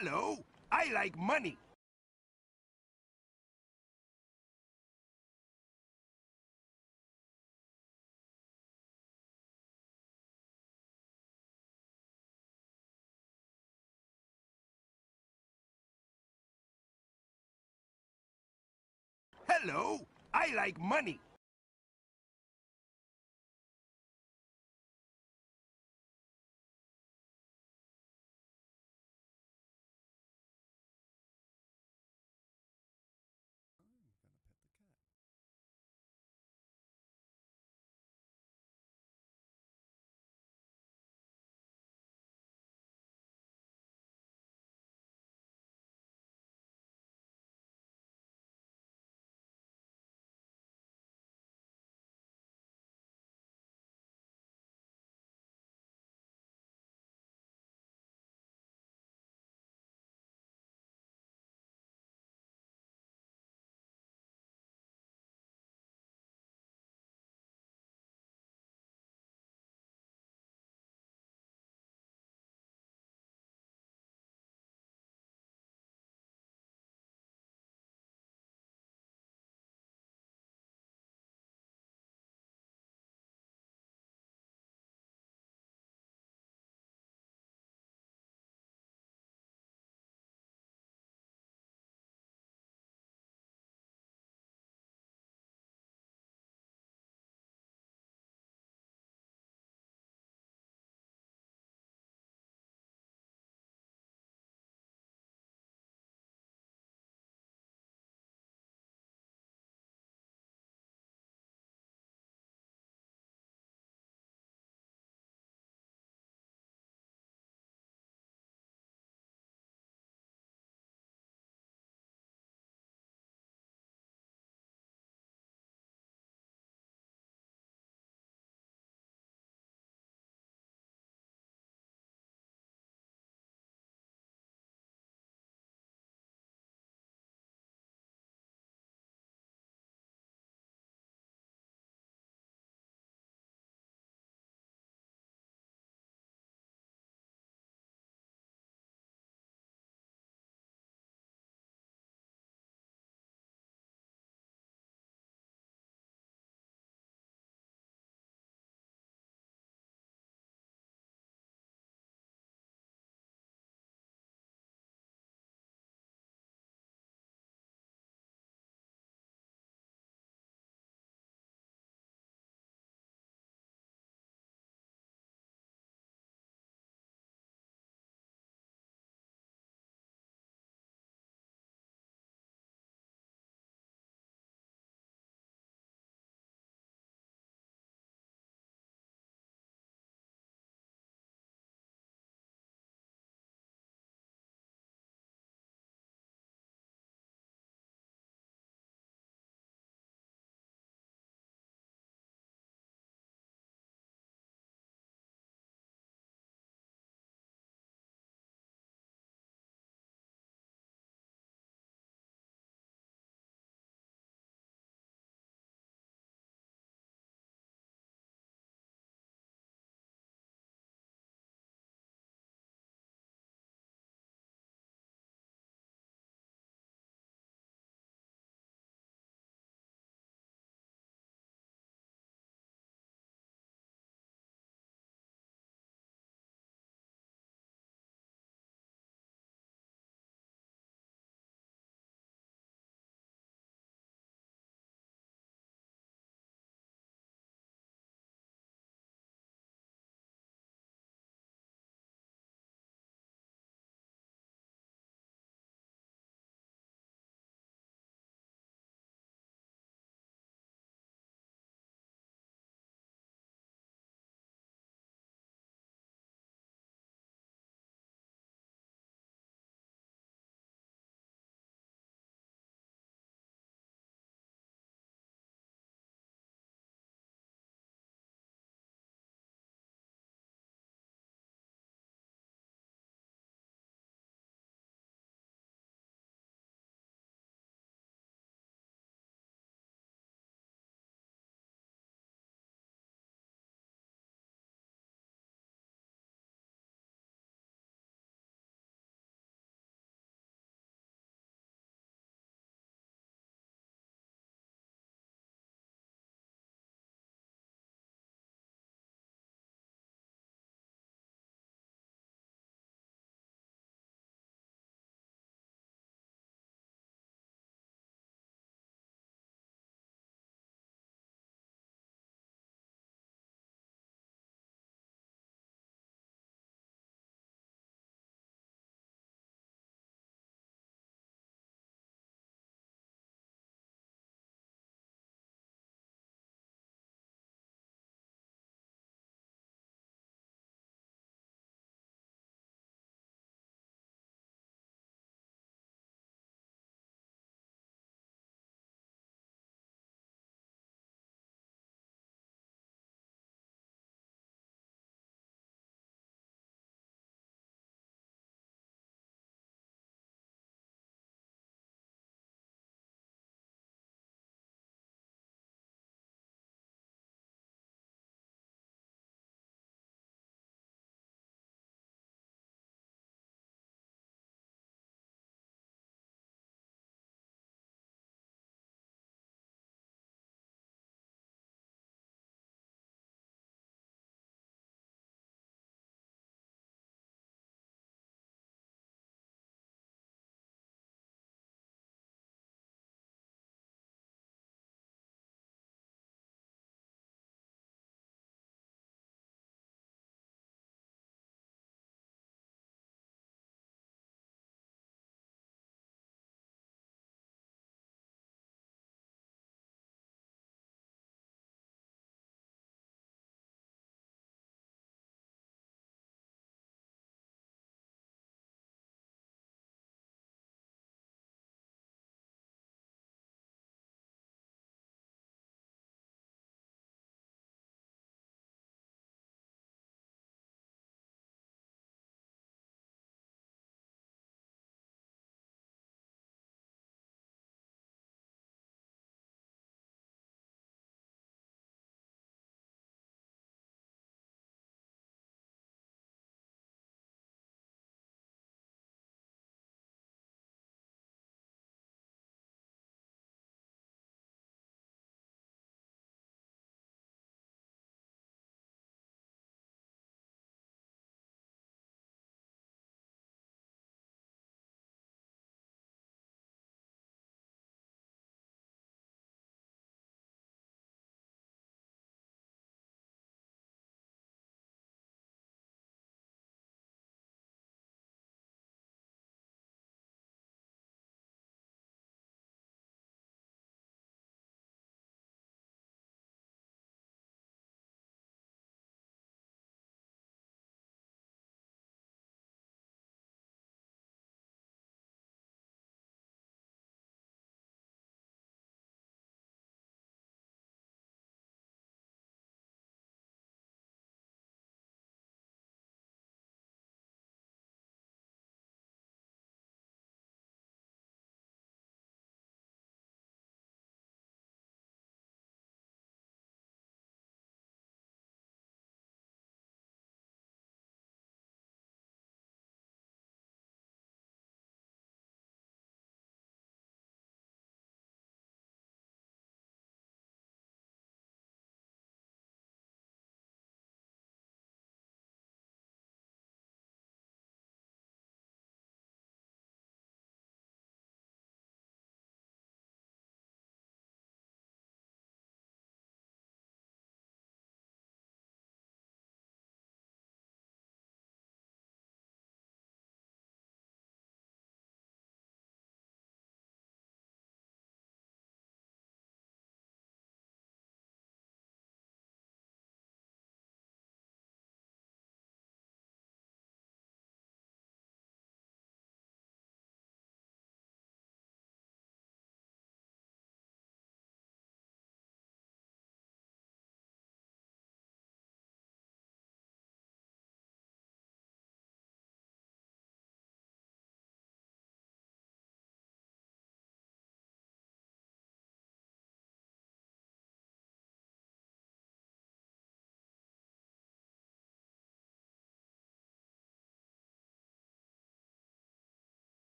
Hello, I like money. Hello, I like money.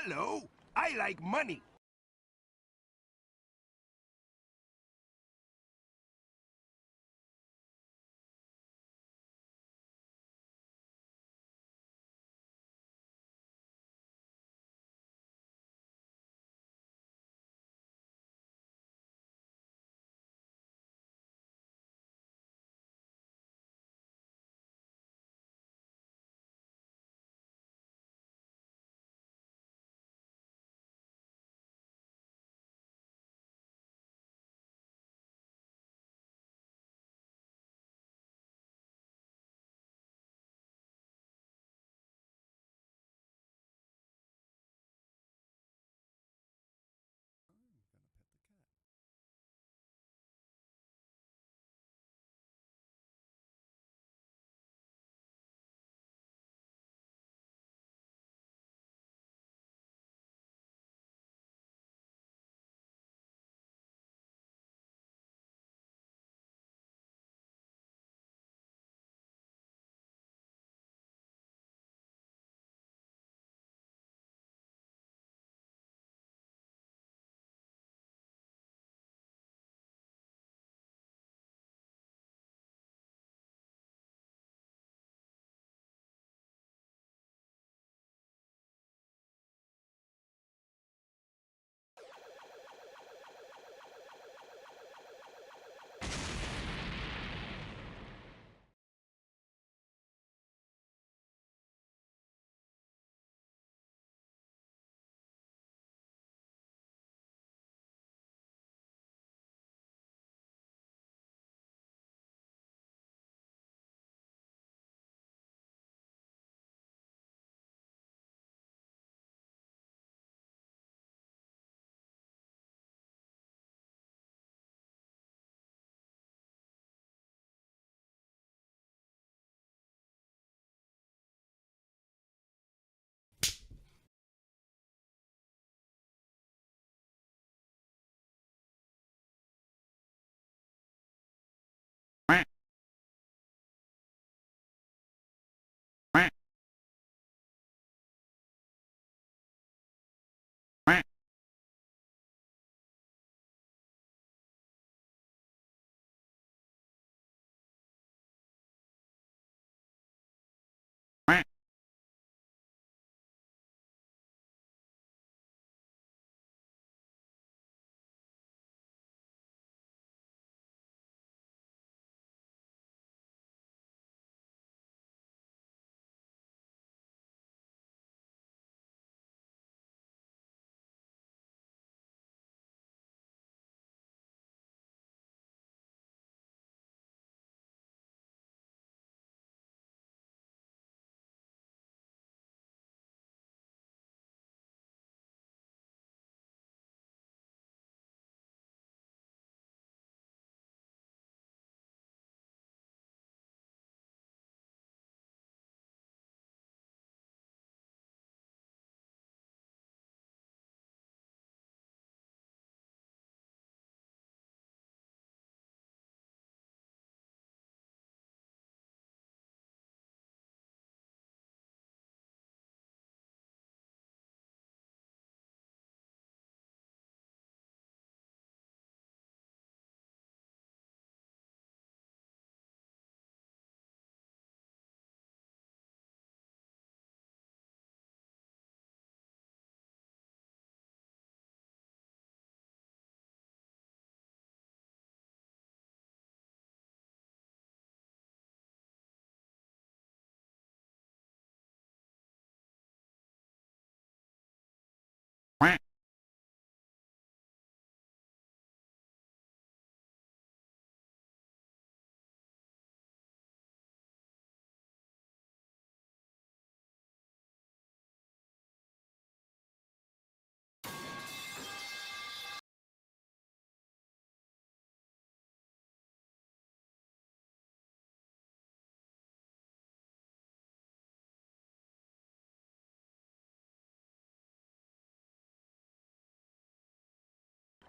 Hello, I like money.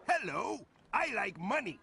Hello, I like money.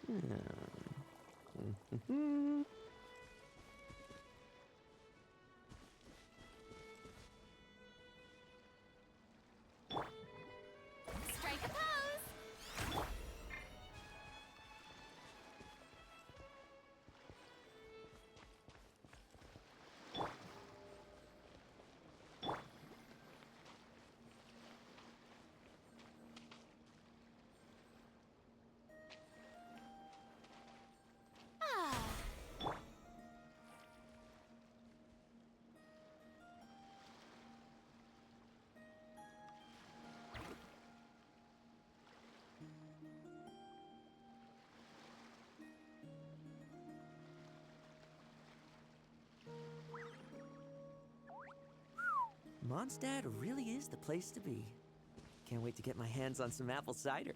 Strike a pose! Mondstadt really is the place to be. Can't wait to get my hands on some apple cider.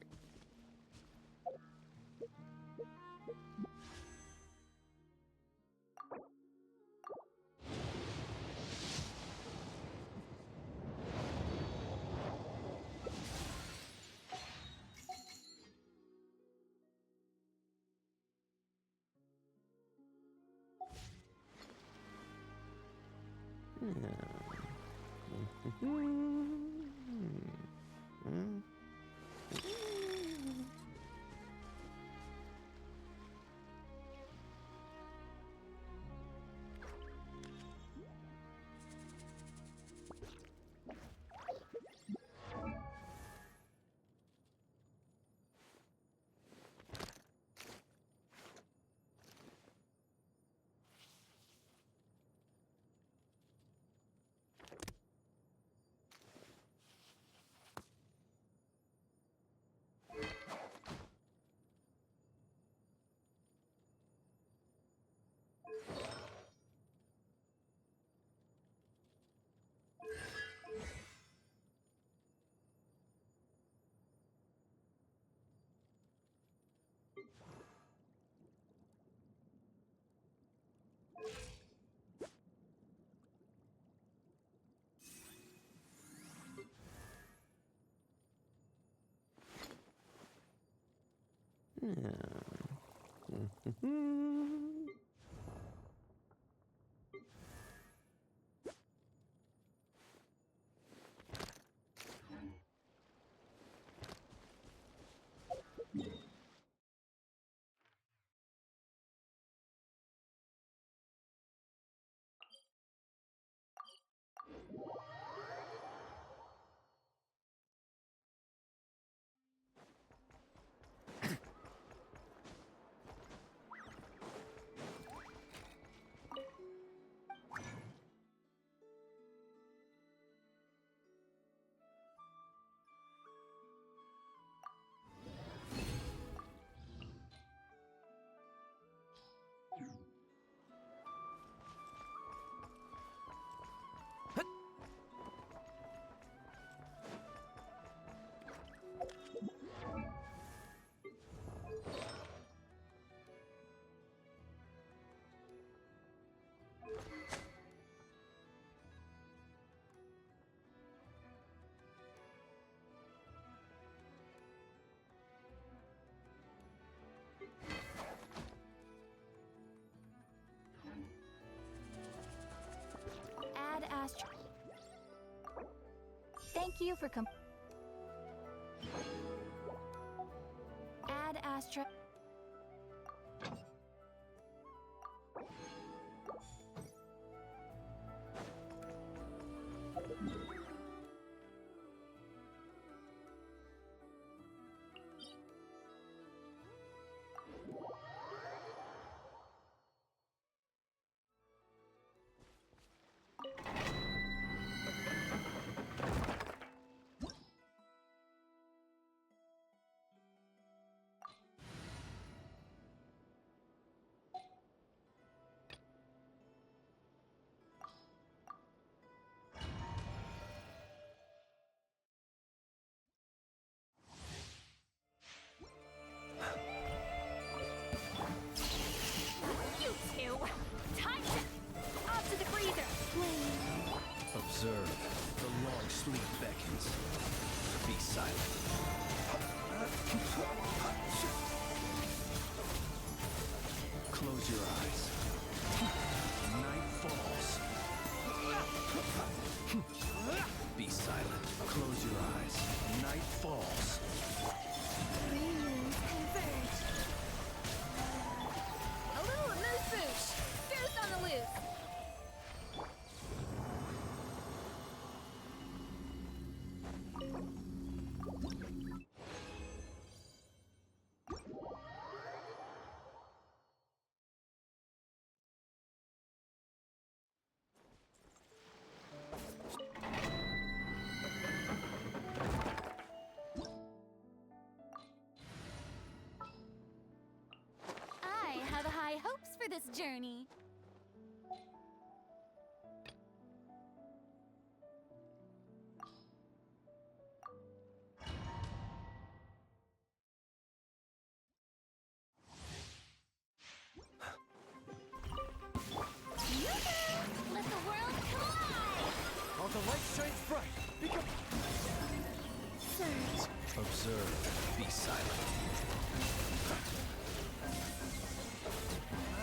Add Astro. Thank you for Add Astro. You two! Time to... Off to the freezer! Observe. The long sleep beckons. Be silent. Close your eyes. Night falls. Be silent. Close your eyes. Night falls. Three moons converge. A little moose boosh. Goose on the loose. I have high hopes for this journey. Yoo-hoo! Let the world collide! All the light shines bright. Become Surge. Observe. Be silent.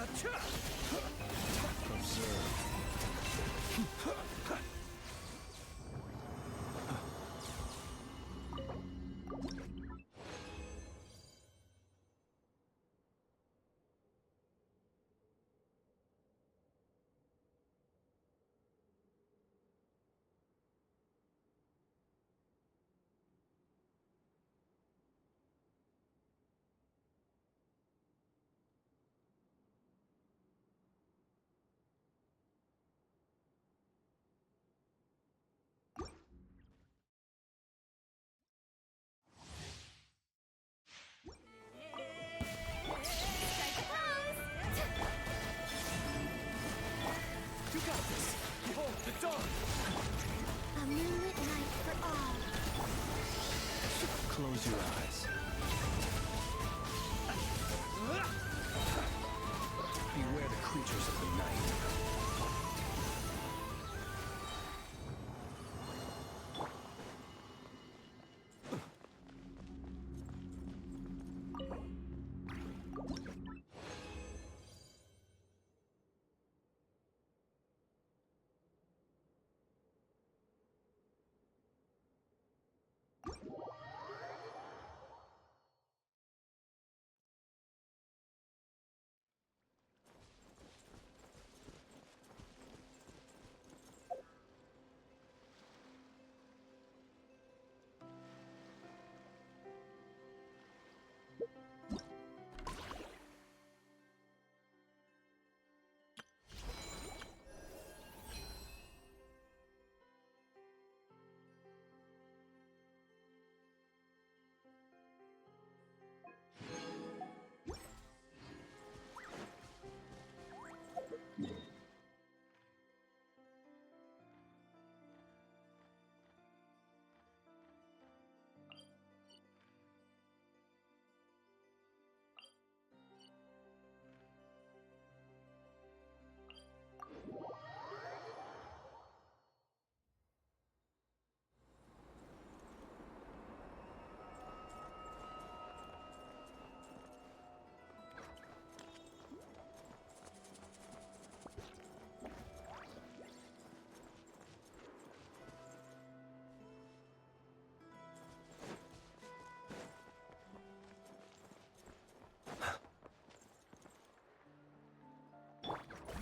Observe. Strike a pose! You got this. Behold the dawn. A moonlit night for all. Close your eyes. Beware the creatures of the night.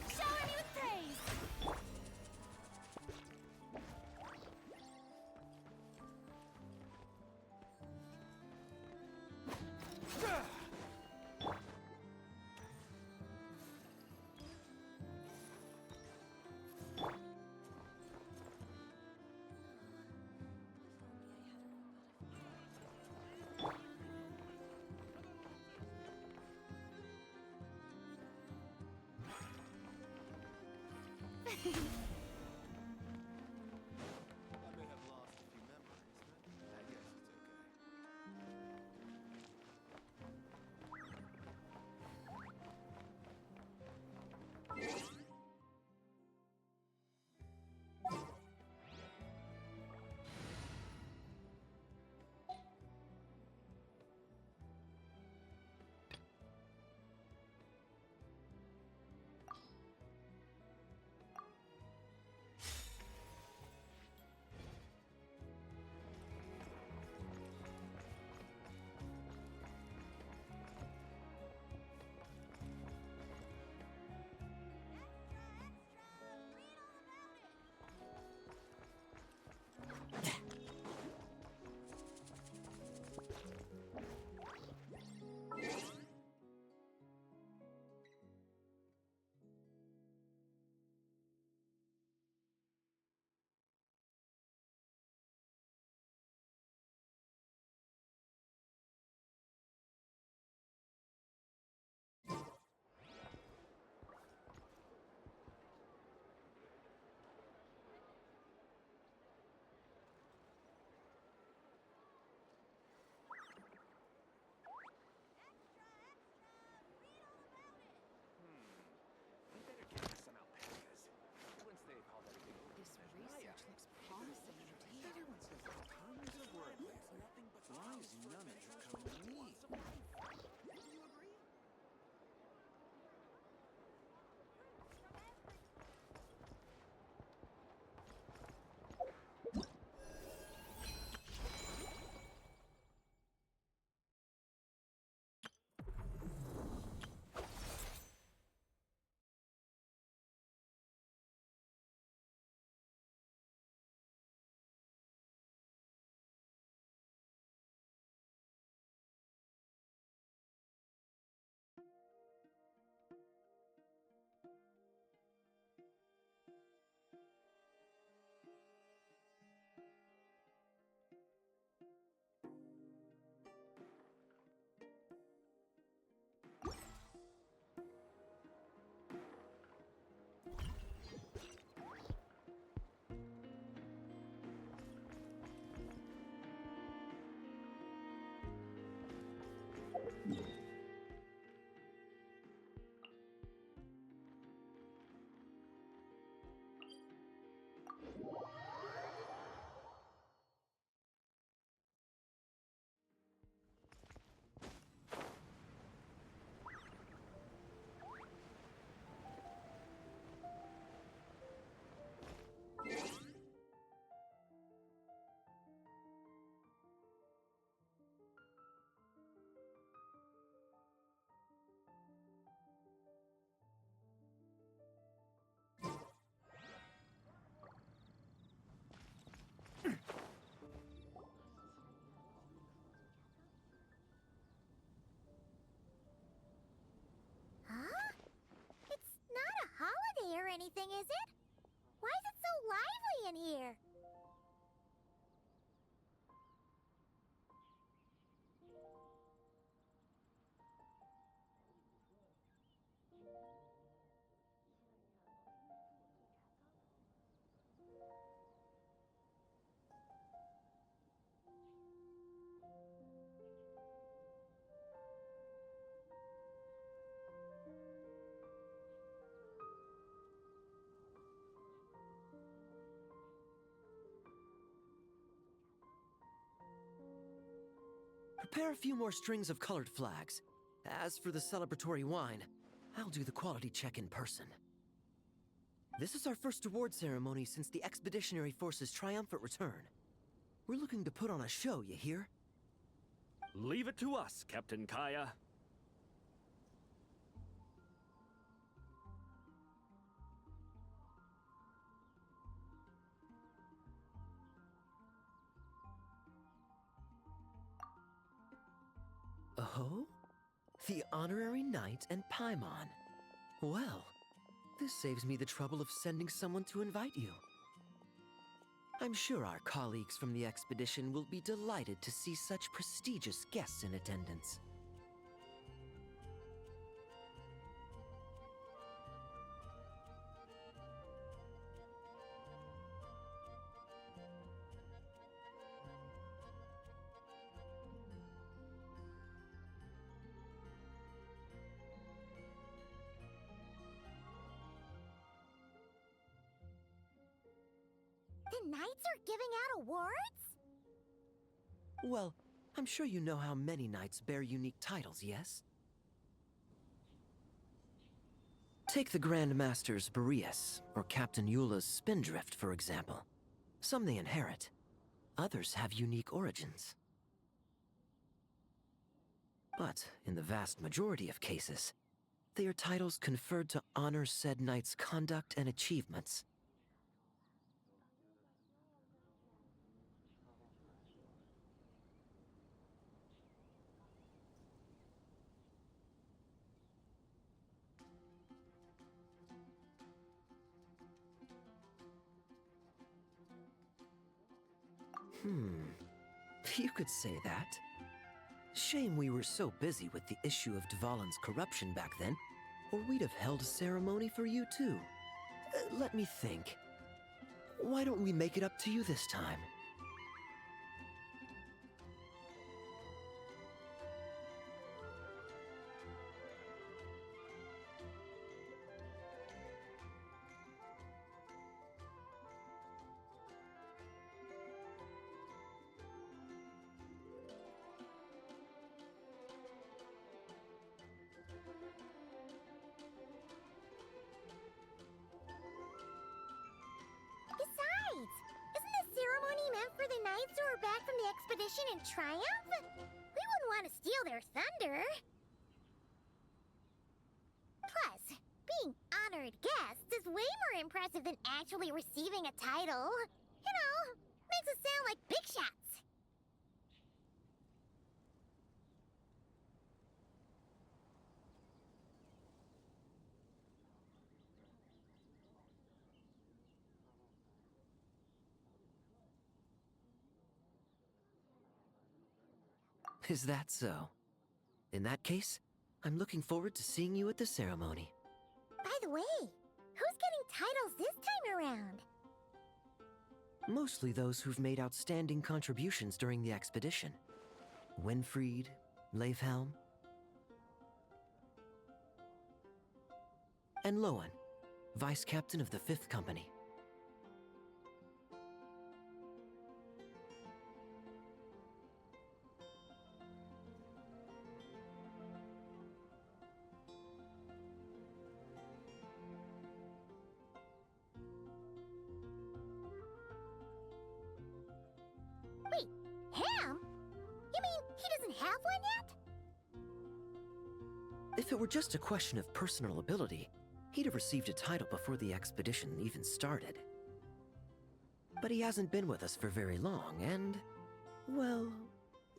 Shower me with praise! I may have lost a few memories, but I guess it's okay. anything, is it? Why is it so lively in here? Prepare a few more strings of colored flags. As for the celebratory wine, I'll do the quality check in person. This is our first award ceremony since the Expeditionary Force's triumphant return. We're looking to put on a show, you hear? Leave it to us, Captain Kaya. Oh? The Honorary Knight and Paimon. Well, this saves me the trouble of sending someone to invite you. I'm sure our colleagues from the expedition will be delighted to see such prestigious guests in attendance. The Knights are giving out awards? Well, I'm sure you know how many knights bear unique titles, yes? Take the Grand Master's Boreas, or Captain Eula's Spindrift, for example. Some they inherit. Others have unique origins. But in the vast majority of cases, they are titles conferred to honor said knight's conduct and achievements. You could say that. Shame we were so busy with the issue of Dvalin's corruption back then, or we'd have held a ceremony for you too. Let me think. Why don't we make it up to you this time? Besides, isn't this ceremony meant for the Knights who are back from the expedition in triumph? We wouldn't want to steal their thunder. Plus, being honored guests is way more impressive than actually receiving a title. You know, makes us sound like big shots. Is that so? In that case, I'm looking forward to seeing you at the ceremony. By the way, who's getting titles this time around? Mostly those who've made outstanding contributions during the expedition. Winfried, Leifhelm, and Lohen, Vice Captain of the 5th Company. Wait, Ham? You mean he doesn't have one yet? If it were just a question of personal ability, he'd have received a title before the expedition even started. But he hasn't been with us for very long, and, well,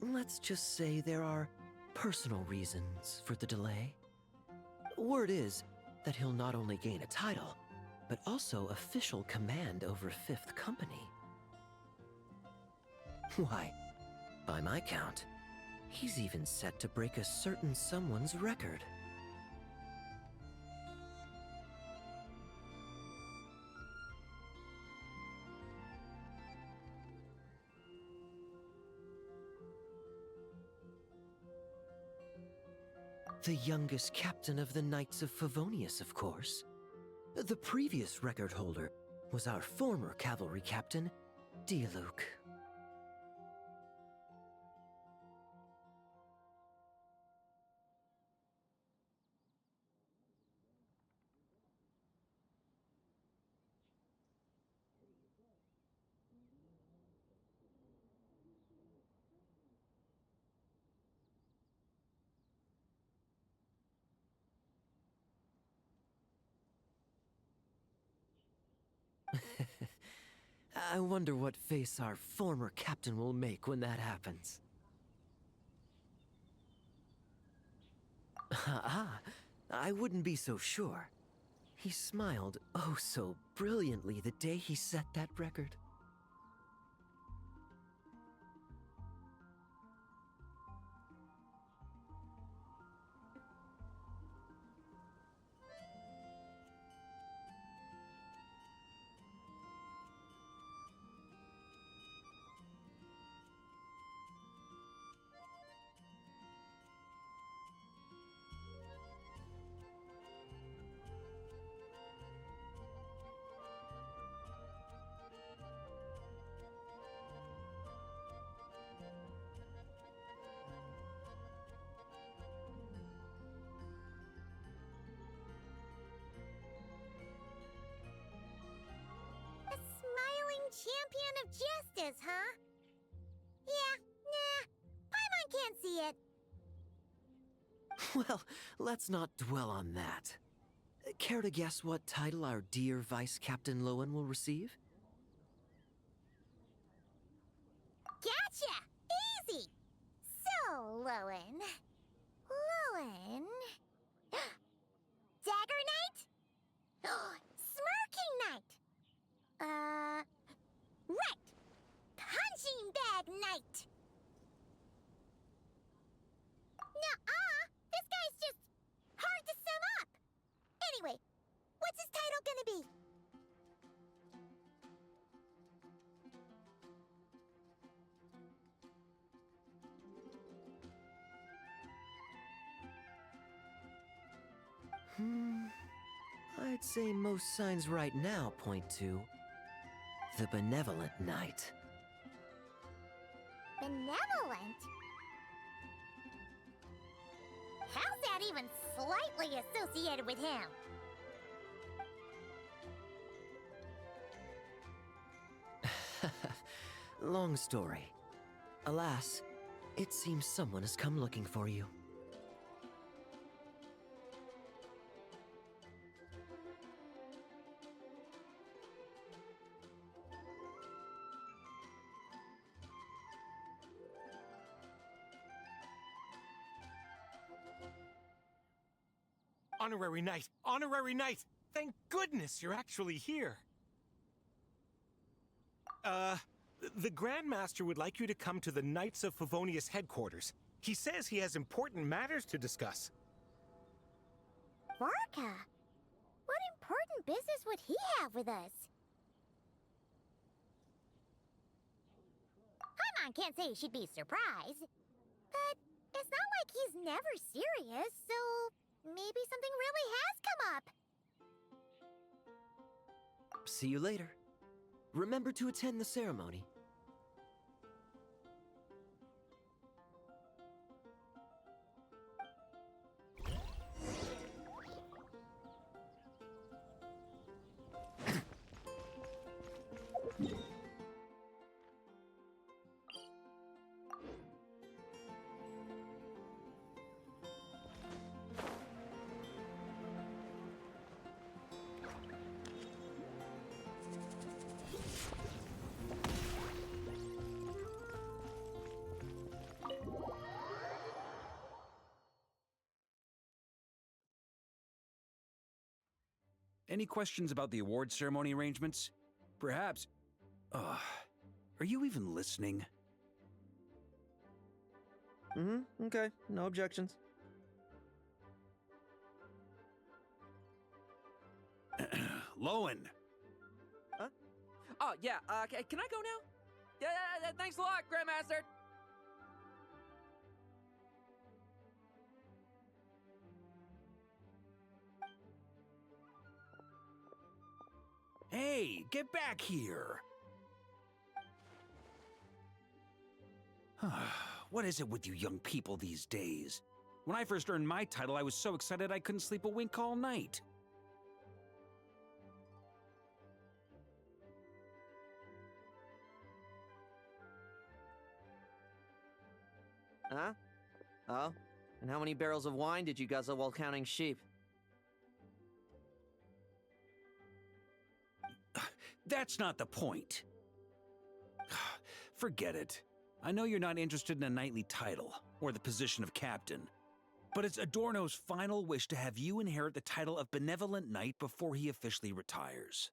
let's just say there are personal reasons for the delay. Word is that he'll not only gain a title, but also official command over 5th Company. Why, by my count, he's even set to break a certain someone's record. The youngest captain of the Knights of Favonius, of course. The previous record holder was our former cavalry captain, Diluc. I wonder what face our former captain will make when that happens. I wouldn't be so sure. He smiled oh so brilliantly the day he set that record. A smiling champion of justice, huh? Yeah, nah. Paimon can't see it. Well, let's not dwell on that. Care to guess what title our dear Vice Captain Lohen will receive? Gotcha! Easy! So, Lohen... Dagger Knight? Smirking Knight! Right! Punching Bag Knight! Nuh-uh! This guy's just hard to sum up! Anyway, what's his title gonna be? I'd say most signs right now point to the Benevolent Knight. Benevolent? How's that even slightly associated with him? Long story. Alas, it seems someone has come looking for you. Honorary Knight! Honorary Knight! Thank goodness you're actually here! The Grandmaster would like you to come to the Knights of Favonius headquarters. He says he has important matters to discuss. Varka? What important business would he have with us? Paimon can't say she'd be surprised. But it's not like he's never serious, so maybe something really has come up. See you later. Remember to attend the ceremony. Any questions about the award ceremony arrangements? Perhaps... are you even listening? Okay. No objections. Lohen! Oh, yeah, can I go now? Yeah, thanks a lot, Grandmaster! Hey, get back here! What is it with you young people these days? When I first earned my title, I was so excited I couldn't sleep a wink all night. Huh? Oh? And how many barrels of wine did you guzzle while counting sheep? That's not the point. Forget it. I know you're not interested in a knightly title, or the position of captain, but it's Adorno's final wish to have you inherit the title of Benevolent Knight before he officially retires.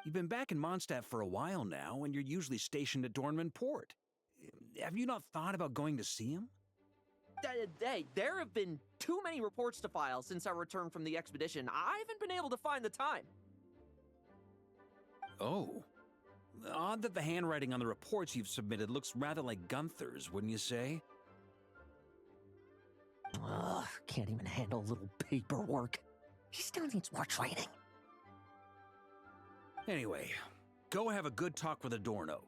You've been back in Mondstadt for a while now, and you're usually stationed at Dornman Port. Have you not thought about going to see him? Hey, there have been too many reports to file since our return from the expedition. I haven't been able to find the time. Oh. Odd that the handwriting on the reports you've submitted looks rather like Gunther's, wouldn't you say? Ugh, can't even handle a little paperwork. He still needs more training. Anyway, go have a good talk with Adorno.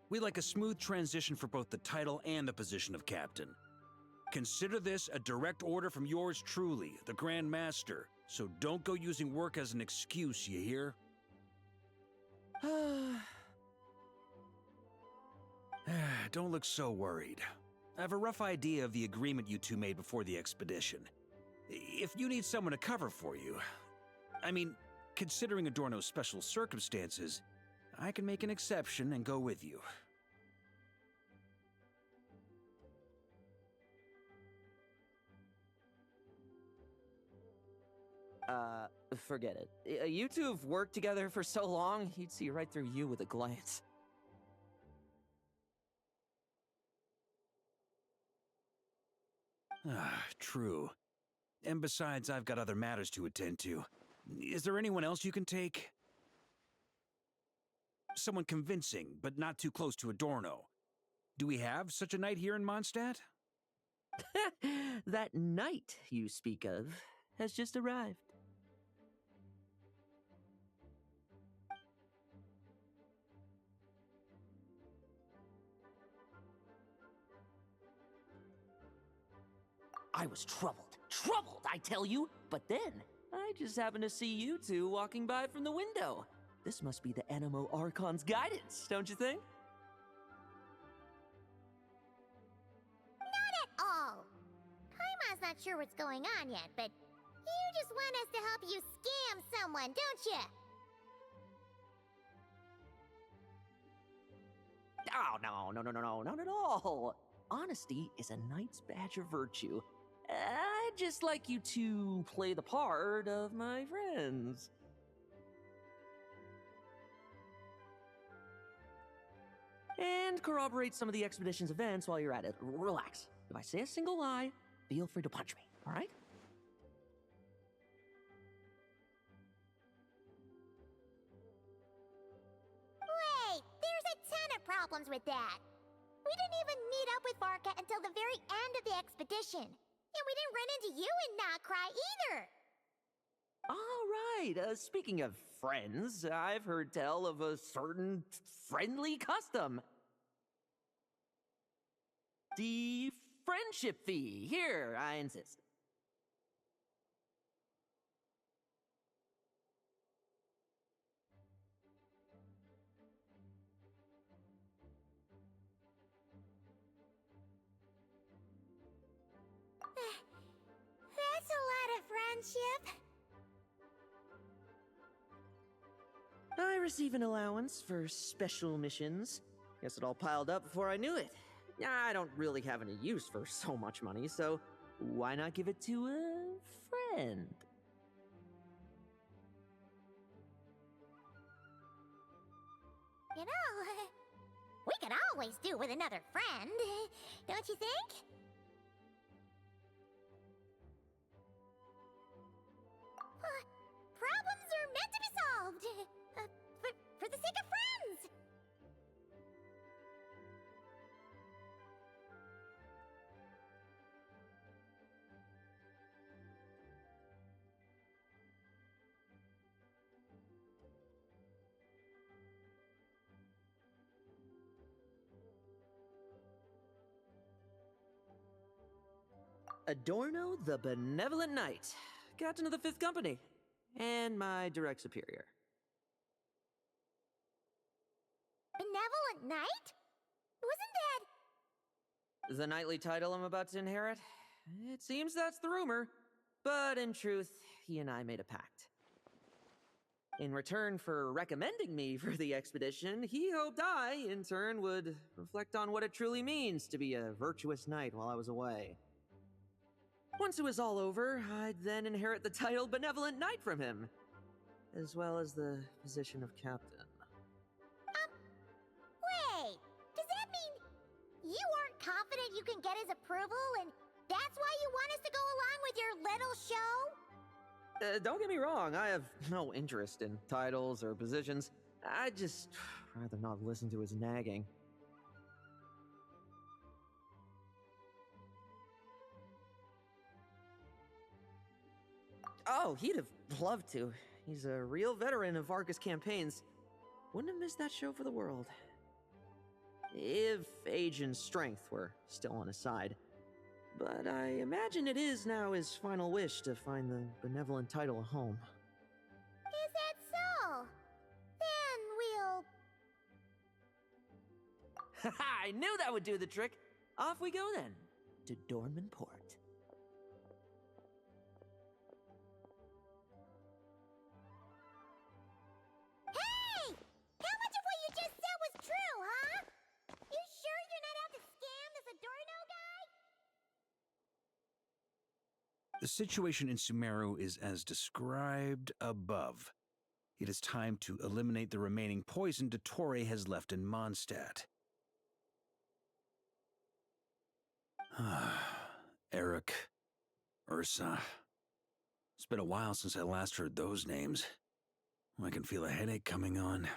We'd like a smooth transition for both the title and the position of captain. Consider this a direct order from yours truly, the Grand Master, so don't go using work as an excuse, you hear? Don't look so worried. I have a rough idea of the agreement you two made before the expedition. If you need someone to cover for you, I mean, considering Adorno's special circumstances, I can make an exception and go with you. Forget it. You two have worked together for so long, he'd see right through you with a glance. True. And besides, I've got other matters to attend to. Is there anyone else you can take? Someone convincing, but not too close to Adorno. Do we have such a knight here in Mondstadt? That knight you speak of has just arrived. I was troubled, I tell you. But then, I just happened to see you two walking by from the window. This must be the Animo Archon's guidance, don't you think? Not at all. Paimon's not sure what's going on yet, but you just want us to help you scam someone, don't you? Oh, no, not at all. Honesty is a knight's badge of virtue. I'd just like you to play the part of my friends. And corroborate some of the expedition's events while you're at it. Relax. If I say a single lie, feel free to punch me, all right? Wait, there's a ton of problems with that. We didn't even meet up with Varka until the very end of the expedition. And we didn't run into you in Nocry either. All right, speaking of friends, I've heard tell of a certain friendly custom. The friendship fee. Here, I insist. That's a lot of friendship. I receive an allowance for special missions. Guess it all piled up before I knew it. I don't really have any use for so much money, so why not give it to a friend? You know, we could always do with another friend, don't you think? Problems are meant to be solved, for the sake of friends. Adorno the Benevolent Knight, Captain of the Fifth Company, and my direct superior. Benevolent Knight? Wasn't that... The knightly title I'm about to inherit? It seems that's the rumor, but in truth, he and I made a pact. In return for recommending me for the expedition, he hoped I, in turn, would reflect on what it truly means to be a virtuous knight while I was away. Once it was all over, I'd then inherit the title Benevolent Knight from him, as well as the position of captain. Wait, does that mean you aren't confident you can get his approval, and that's why you want us to go along with your little show? Don't get me wrong, I have no interest in titles or positions. I'd just rather not listen to his nagging. Oh, he'd have loved to. He's a real veteran of Vargas campaigns. Wouldn't have missed that show for the world. If age and strength were still on his side. But I imagine it is now his final wish to find the benevolent title a home. Is that so? Then we'll... I knew that would do the trick! Off we go then, to Dornman Port. Hey! How much of what you just said was true, huh? You sure you're not out to scam this Adorno guy? The situation in Sumeru is as described above. It is time to eliminate the remaining poison Dottore has left in Mondstadt. Eric, Ursa. It's been a while since I last heard those names. I can feel a headache coming on.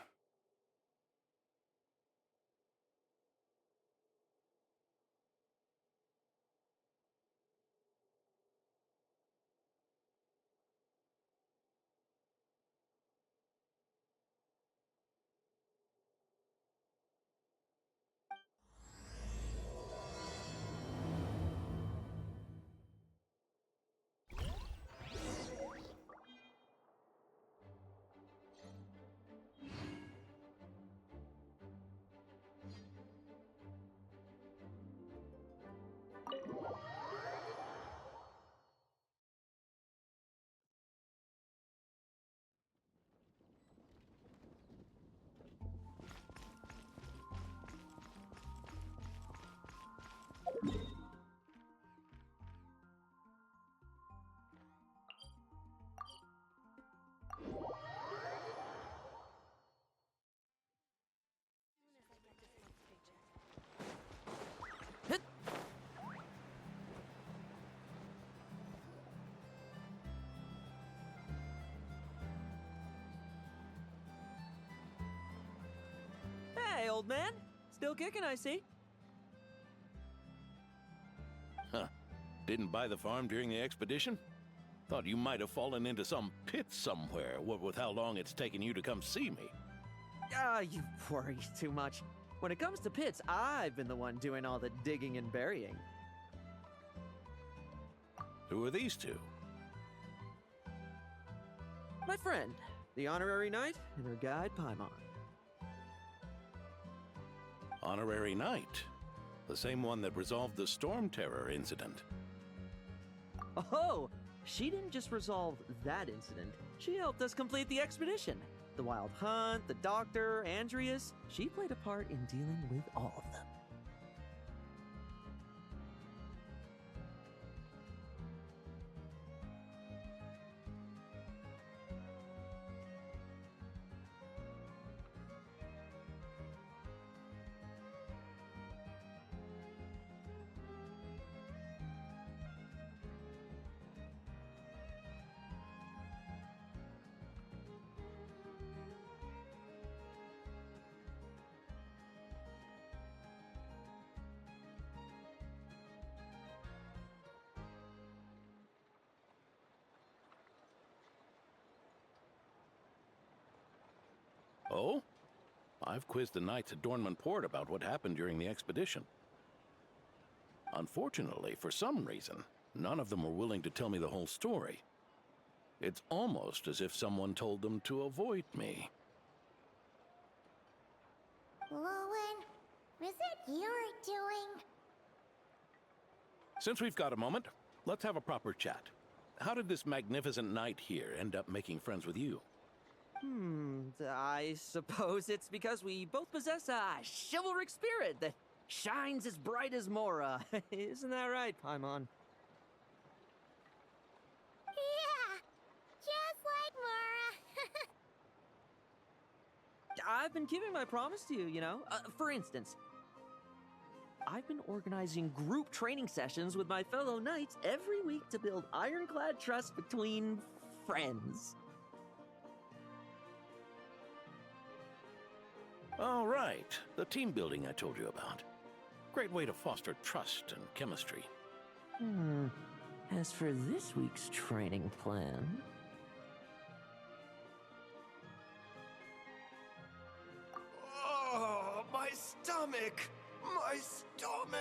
Hey, old man. Still kicking, I see. Huh. Didn't buy the farm during the expedition? Thought you might have fallen into some pit somewhere, what with how long it's taken you to come see me. You worry too much. When it comes to pits, I've been the one doing all the digging and burying. Who are these two? My friend, the honorary knight, and her guide, Paimon. Honorary Knight. The same one that resolved the Storm Terror incident. Oh, she didn't just resolve that incident. She helped us complete the expedition. The Wild Hunt, the Doctor, Andreas. She played a part in dealing with all of them. Oh? I've quizzed the knights at Dornman Port about what happened during the expedition. Unfortunately, for some reason, none of them were willing to tell me the whole story. It's almost as if someone told them to avoid me. Lohen, is it your doing? Since we've got a moment, let's have a proper chat. How did this magnificent knight here end up making friends with you? I suppose it's because we both possess a chivalric spirit that shines as bright as Mora. Isn't that right, Paimon? Yeah, just like Mara. I've been keeping my promise to you, you know. For instance, I've been organizing group training sessions with my fellow knights every week to build ironclad trust between friends. All right, the team building I told you about. Great way to foster trust and chemistry. As for this week's training plan... Oh, my stomach! My stomach!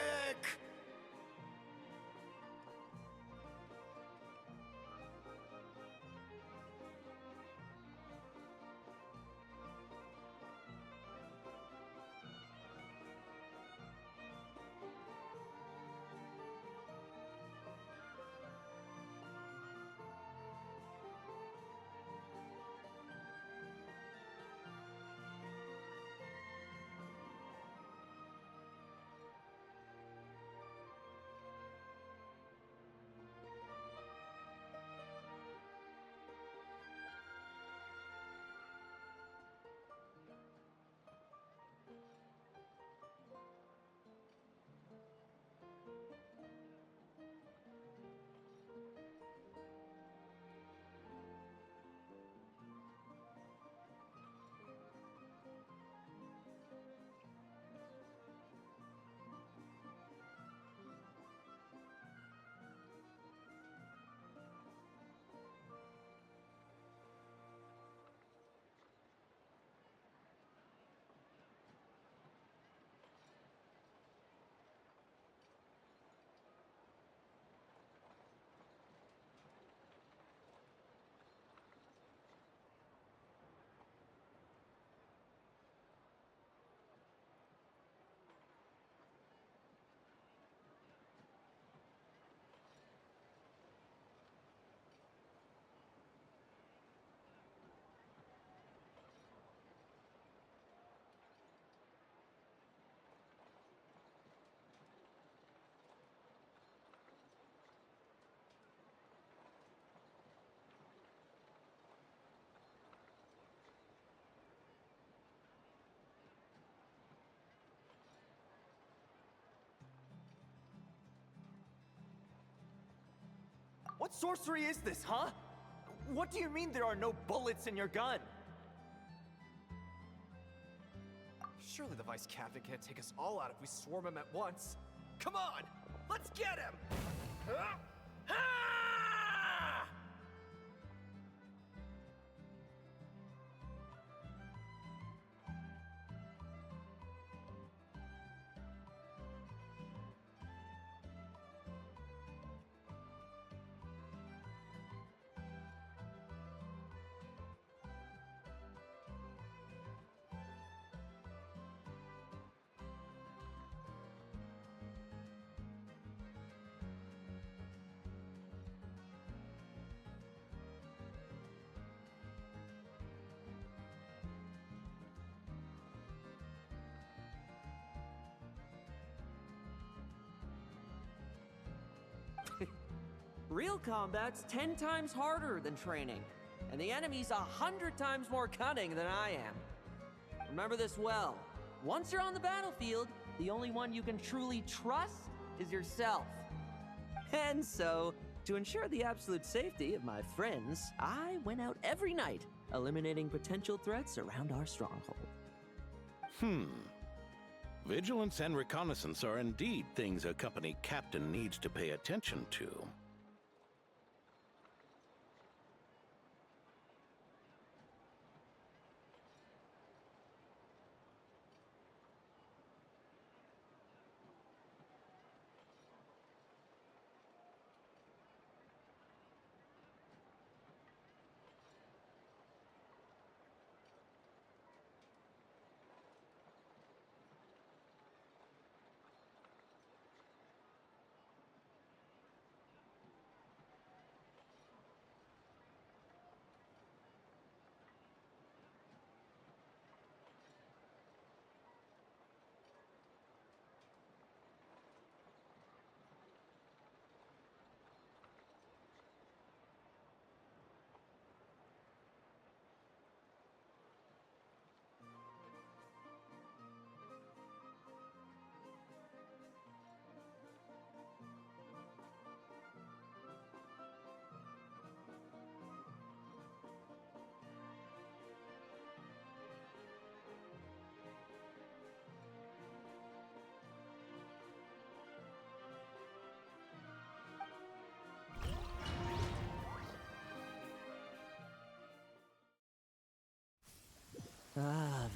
What sorcery is this, huh? What do you mean there are no bullets in your gun? Surely the vice captain can't take us all out if we swarm him at once. Come on! Let's get him! Real combat's 10 times harder than training, and the enemy's 100 times more cunning than I am. Remember this well. Once you're on the battlefield, the only one you can truly trust is yourself. And so, to ensure the absolute safety of my friends, I went out every night, eliminating potential threats around our stronghold. Vigilance and reconnaissance are indeed things a company captain needs to pay attention to.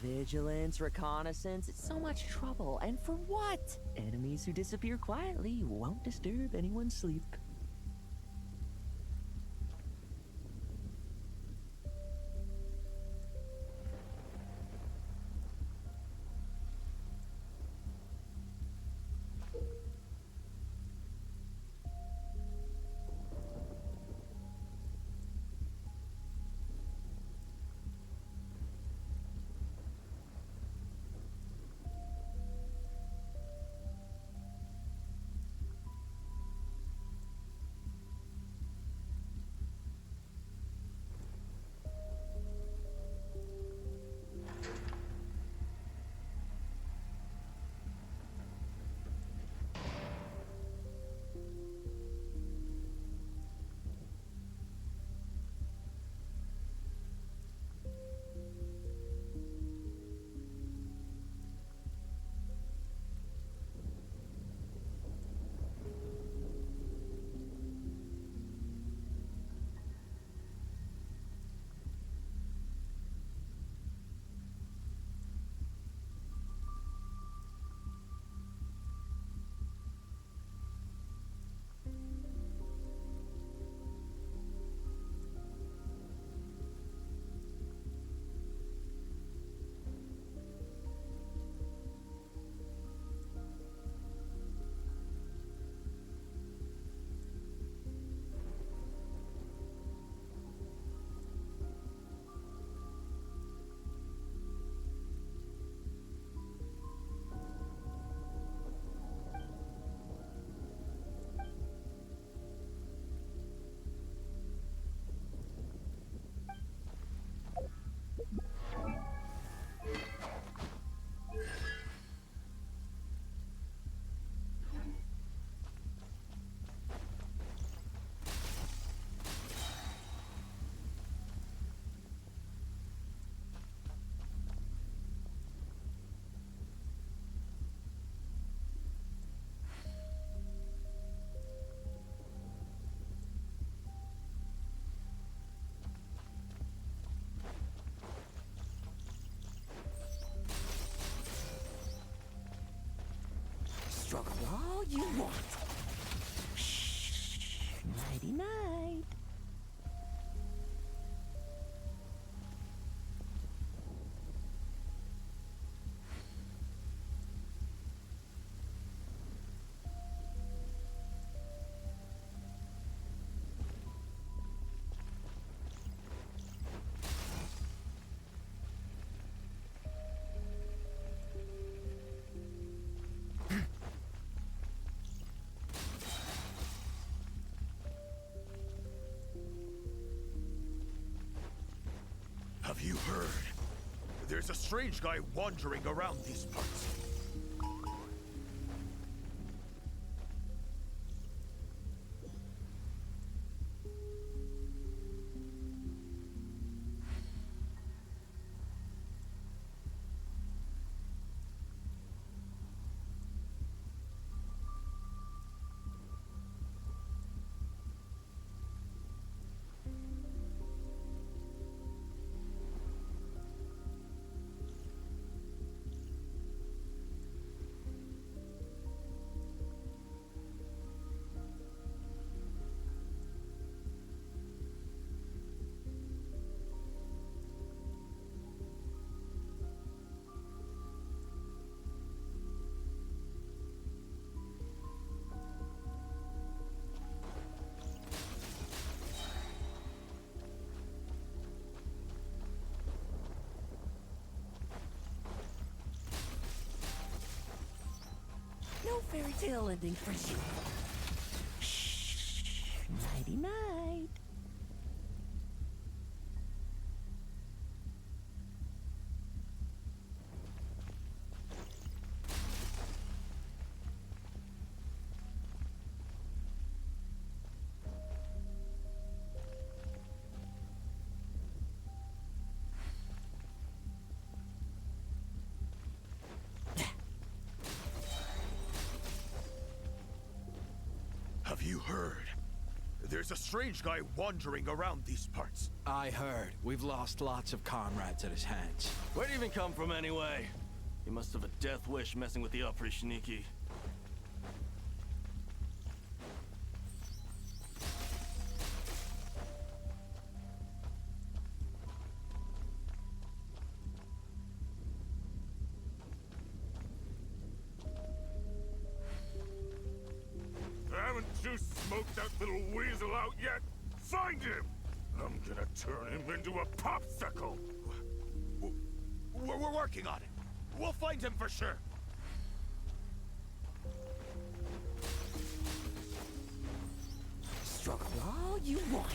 Vigilance, reconnaissance, it's so much trouble. And for what? Enemies who disappear quietly won't disturb anyone's sleep. Struggle all you want. Shh. Nighty night. you heard? There's a strange guy wandering around these parts. No fairy tale ending for you. Shh. Nighty night. Have you heard? There's a strange guy wandering around these parts. I heard. We've lost lots of comrades at his hands. Where'd he even come from anyway? He must have a death wish messing with the Oprishniki. Haven't you smoked that little weasel out yet? Find him! I'm gonna turn him into a popsicle! We're working on it. We'll find him for sure. Struggle all you want.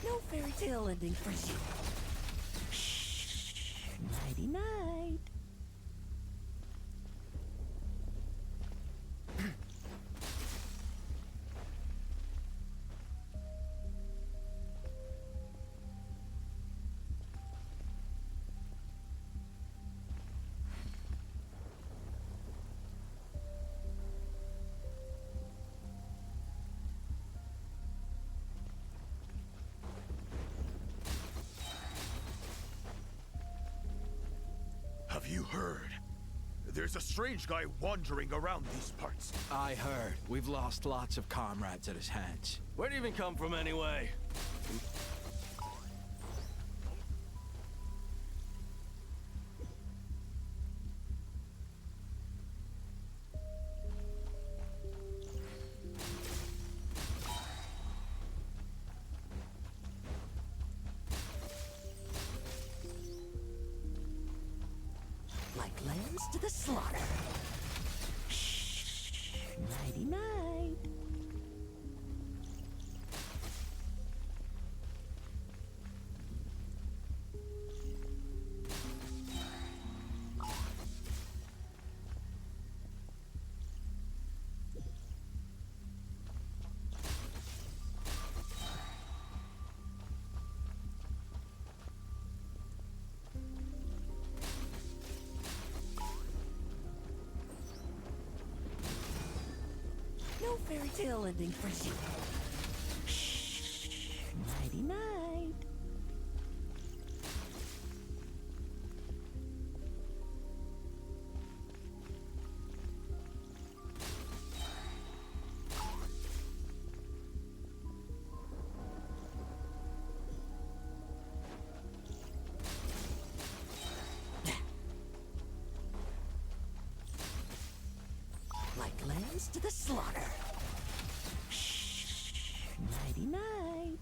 No fairy tale ending for you. Shh. Nighty night. Have you heard? There's a strange guy wandering around these parts. I heard. We've lost lots of comrades at his hands. Where'd he even come from anyway? Like lambs to the slaughter. Shh. Nighty night. No fairy tale ending for you. Nighty night. Like lambs to the slaughter. Nighty night.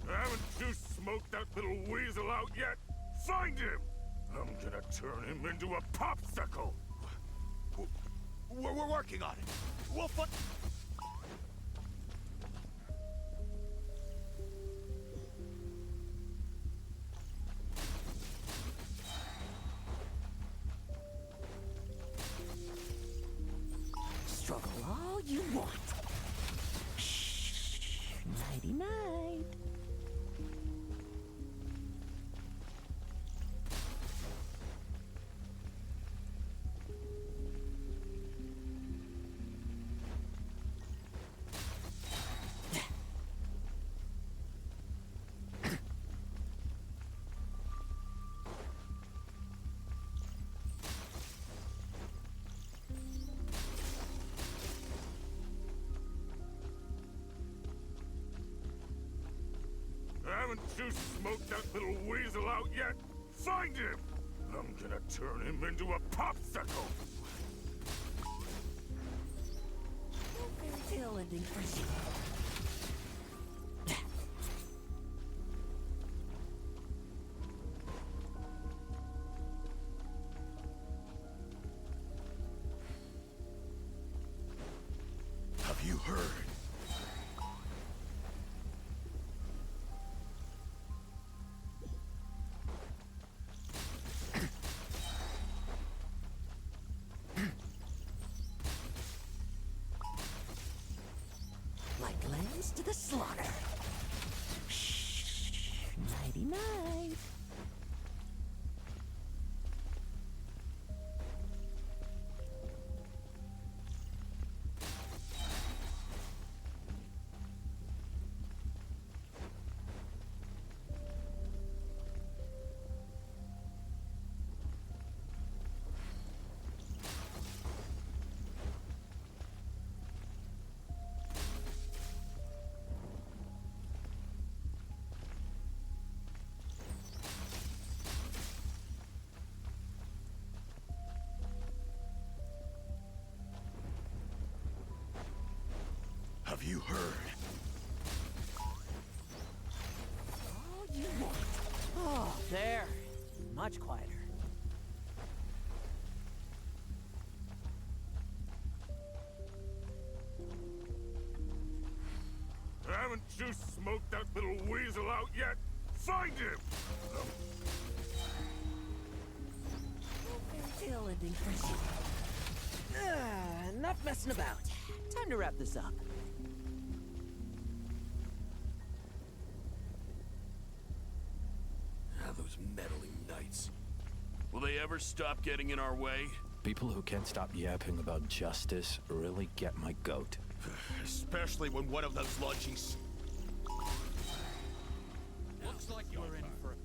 Haven't you smoked that little weasel out yet? Find him! I'm gonna turn him into a popsicle! We're working on it. We'll find. Struggle all you want. Nighty night. Haven't you smoked that little weasel out yet? Find him! I'm gonna turn him into a popsicle! No fairy tale ending for you. Have you heard? Like lambs to the slaughter. Nighty night. Have you heard? All you want. Oh, there. Much quieter. Haven't you smoked that little weasel out yet? Find him! No fairy tale ending for you. Enough messing about. Time to wrap this up. Those meddling knights. Will they ever stop getting in our way? People who can't stop yapping about justice really get my goat. Especially when one of them's launching. Looks like you're in for.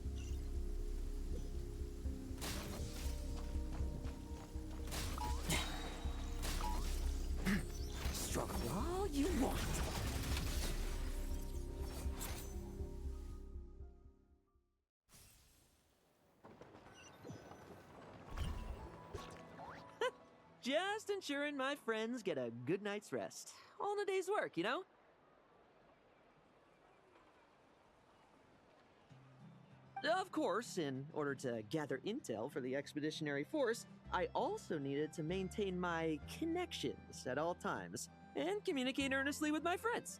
Struggle all you want. Just ensuring my friends get a good night's rest. All in a day's work, you know? Of course, in order to gather intel for the expeditionary force, I also needed to maintain my connections at all times and communicate earnestly with my friends.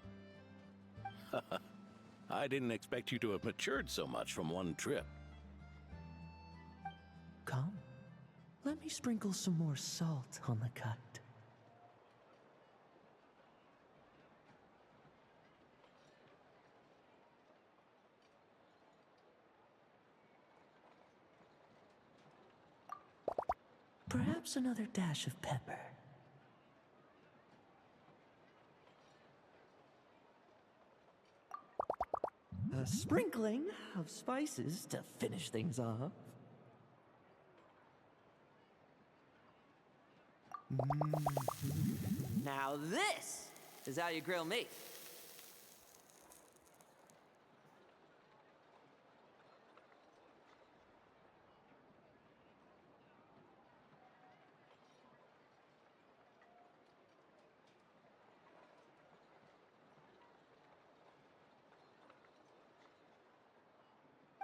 I didn't expect you to have matured so much from one trip. Come, let me sprinkle some more salt on the cut. Perhaps another dash of pepper. A sprinkling of spices to finish things off. Now this is how you grill meat.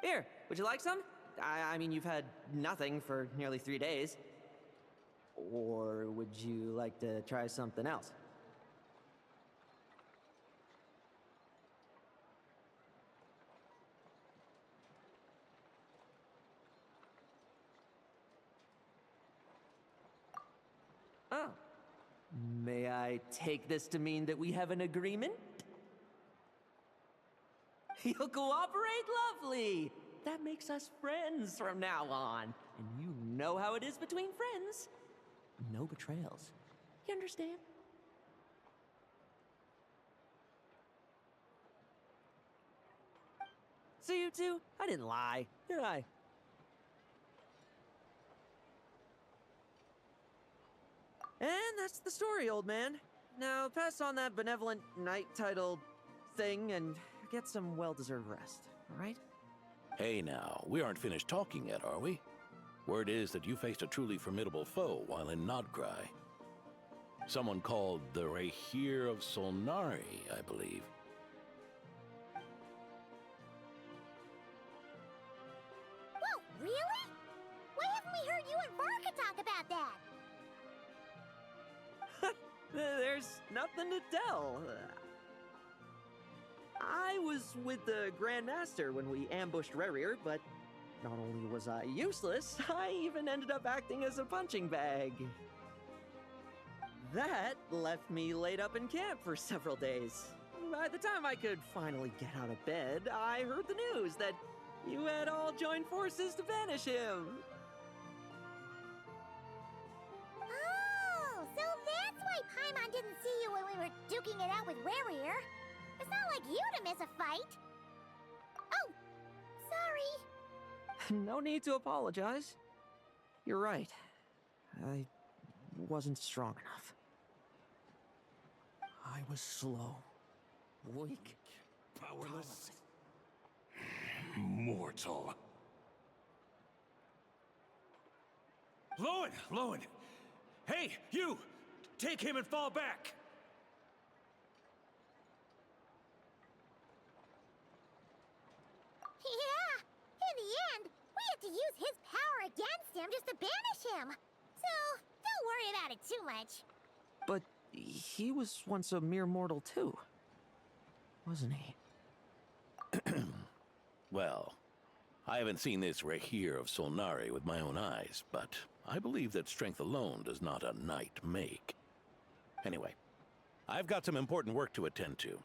Here, would you like some? I mean, you've had nothing for nearly 3 days. Or would you like to try something else? Oh. May I take this to mean that we have an agreement? You'll cooperate? Lovely! That makes us friends from now on. And you know how it is between friends. No betrayals. You understand? So you two, I didn't lie, did I? And that's the story, old man. Now pass on that benevolent knight title thing and get some well-deserved rest, all right? Hey now, we aren't finished talking yet, are we? Word is that you faced a truly formidable foe while in Nodcry. Someone called the Rahir of Solnari, I believe. Whoa, really? Why haven't we heard you and Varka talk about that? There's nothing to tell. I was with the Grand Master when we ambushed Rerir, but not only was I useless, I even ended up acting as a punching bag. That left me laid up in camp for several days. By the time I could finally get out of bed, I heard the news that you had all joined forces to banish him. Oh, so that's why Paimon didn't see you when we were duking it out with Rerir. It's not like you to miss a fight. Oh, sorry. No need to apologize. You're right. I wasn't strong enough. I was slow, weak, Powerless. Mortal. Lohen! Lohen! Hey, you! Take him and fall back! Yeah, in the end, we had to use his power against him just to banish him. So, don't worry about it too much. But he was once a mere mortal too, wasn't he? Well, I haven't seen this Rahir of Solnari with my own eyes, but I believe that strength alone does not a knight make. Anyway, I've got some important work to attend to.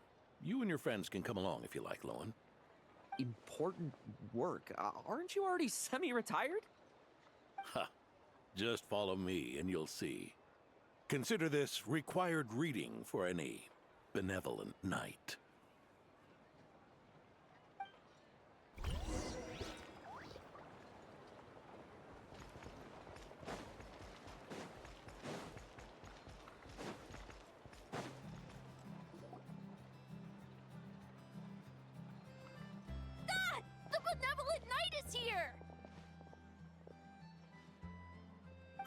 You and your friends can come along if you like, Lohen. Important work? Aren't you already semi-retired? Ha! Just follow me and you'll see. Consider this required reading for any benevolent knight. Ah! The benevolent knight is here!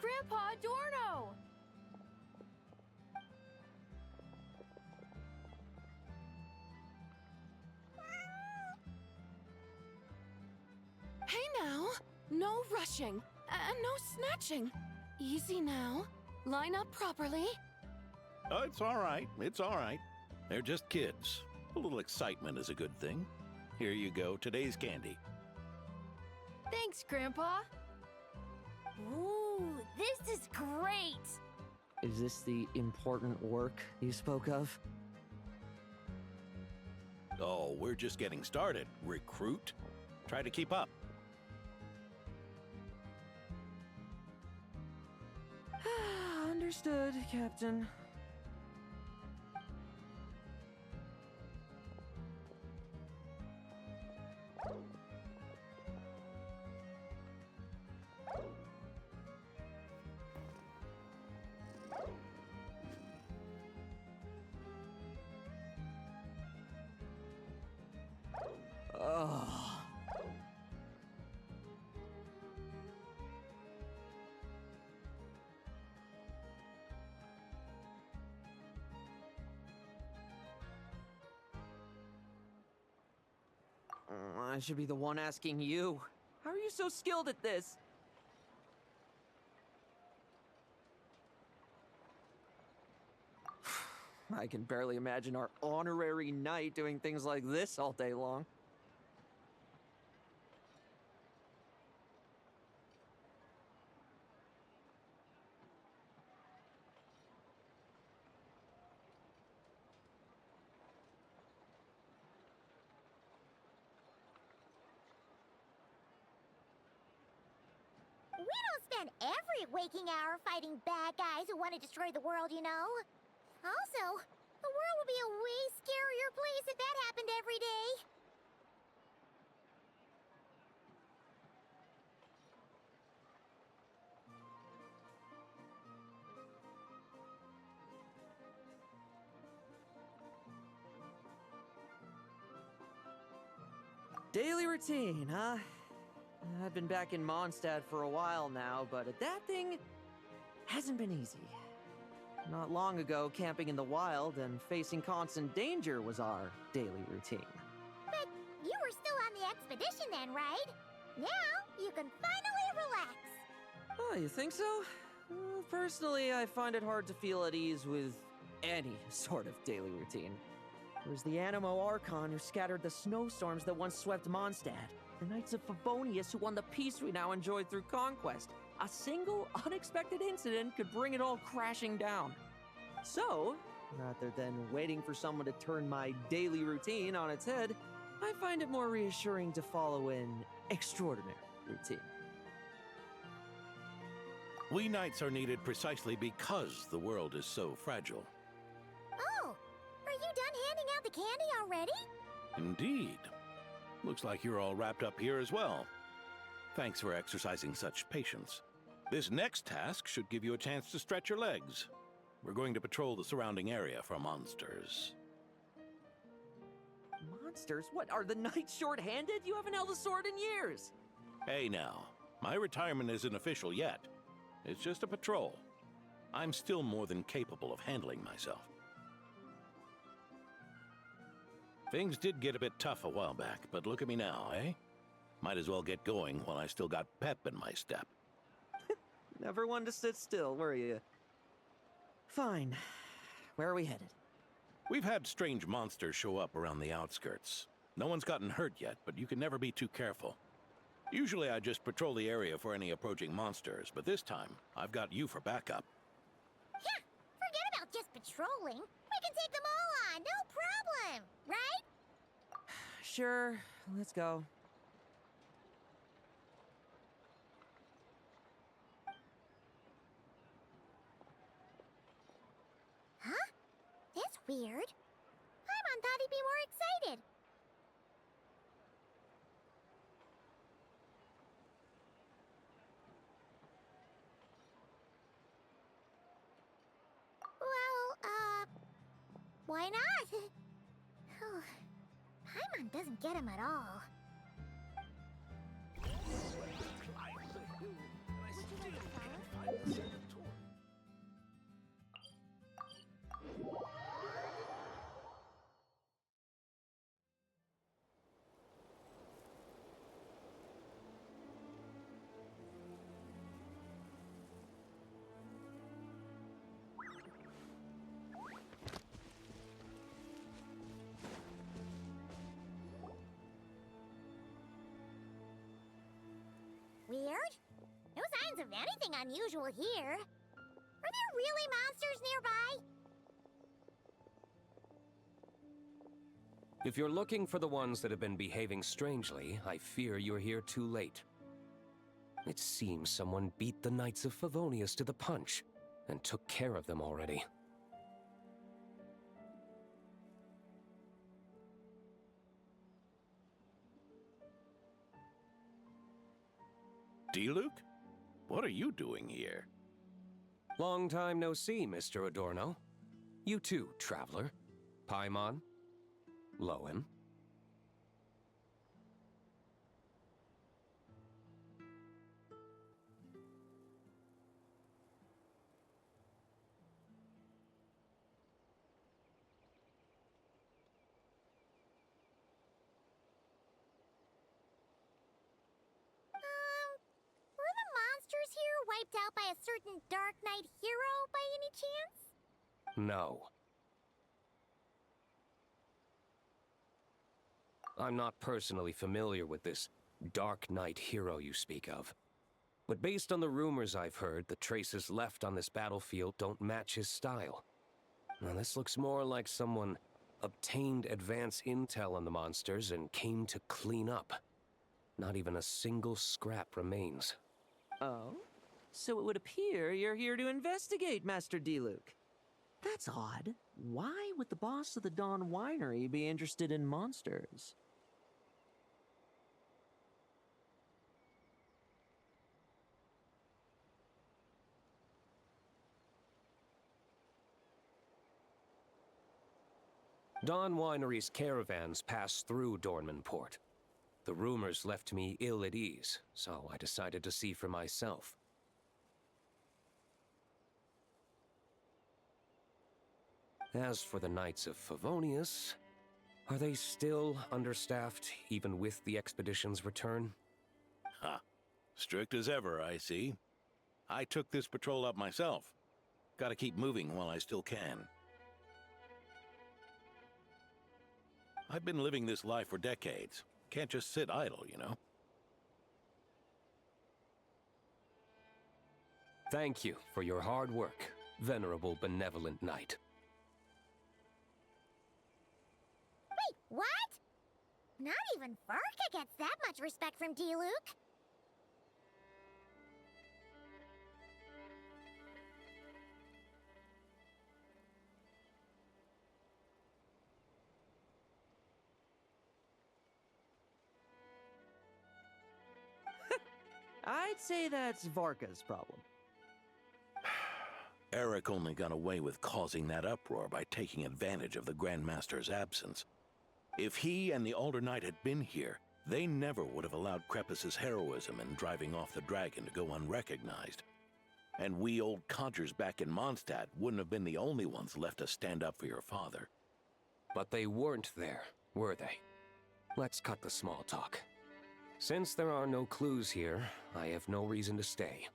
Grandpa Adorno! No rushing, and no snatching. Easy now. Line up properly. Oh, it's all right. It's all right. They're just kids. A little excitement is a good thing. Here you go, today's candy. Thanks, Grandpa. Ooh, this is great! Is this the important work you spoke of? Oh, we're just getting started, recruit. Try to keep up. Understood, Captain. Oh. I should be the one asking you. How are you so skilled at this? I can barely imagine our honorary knight doing things like this all day long. We don't spend every waking hour fighting bad guys who want to destroy the world, you know? Also, the world would be a way scarier place if that happened every day. Daily routine, huh? I've been back in Mondstadt for a while now, but that thing hasn't been easy. Not long ago, camping in the wild and facing constant danger was our daily routine. But you were still on the expedition then, right? Now, you can finally relax. Oh, you think so? Personally, I find it hard to feel at ease with any sort of daily routine. It was the Animo Archon who scattered the snowstorms that once swept Mondstadt. The Knights of Favonius who won the peace we now enjoy through conquest. A single unexpected incident could bring it all crashing down. So, rather than waiting for someone to turn my daily routine on its head, I find it more reassuring to follow an extraordinary routine. We knights are needed precisely because the world is so fragile. Oh, are you done handing out the candy already? Indeed. Looks like you're all wrapped up here as well. Thanks for exercising such patience. This next task should give you a chance to stretch your legs. We're going to patrol the surrounding area for monsters. Monsters? What, are the knights short-handed? You haven't held a sword in years! Hey now, my retirement isn't official yet. It's just a patrol. I'm still more than capable of handling myself. Things did get a bit tough a while back, but look at me now, eh? Might as well get going while I still got pep in my step. Never one to sit still, were you? Fine. Where are we headed? We've had strange monsters show up around the outskirts. No one's gotten hurt yet, but you can never be too careful. Usually I just patrol the area for any approaching monsters, but this time, I've got you for backup. Yeah, forget about just patrolling. We can take them all on, no problem, right? Sure, let's go. Huh? That's weird. Paimon thought he'd be more excited. Well, why not? Paimon doesn't get him at all. signs of anything unusual here. Are there really monsters nearby? If you're looking for the ones that have been behaving strangely, I fear you're here too late. It seems someone beat the Knights of Favonius to the punch and took care of them already. D-Luke? What are you doing here? Long time no see, Mr. Adorno. You too, traveler. Paimon. Lohen. Were the monsters here wiped out by a certain Dark Knight hero by any chance? No. I'm not personally familiar with this Dark Knight hero you speak of. But based on the rumors I've heard, the traces left on this battlefield don't match his style. Now this looks more like someone obtained advance intel on the monsters and came to clean up. Not even a single scrap remains. Oh? So it would appear you're here to investigate, Master D-Luke. That's odd. Why would the boss of the Dawn Winery be interested in monsters? Dawn Winery's caravans pass through Dornman Port. The rumors left me ill at ease, so I decided to see for myself. As for the Knights of Favonius, are they still understaffed even with the expedition's return? Ha! Strict as ever, I see. I took this patrol up myself. Gotta keep moving while I still can. I've been living this life for decades. Can't just sit idle, you know? Thank you for your hard work, venerable benevolent knight. Wait, what? Not even Varka gets that much respect from D-Luke. I'd say that's Varka's problem. Eric only got away with causing that uproar by taking advantage of the Grandmaster's absence. If he and the Alder Knight had been here, they never would have allowed Krepus's heroism in driving off the dragon to go unrecognized. And we old codgers back in Mondstadt wouldn't have been the only ones left to stand up for your father. But they weren't there, were they? Let's cut the small talk. Since there are no clues here, I have no reason to stay.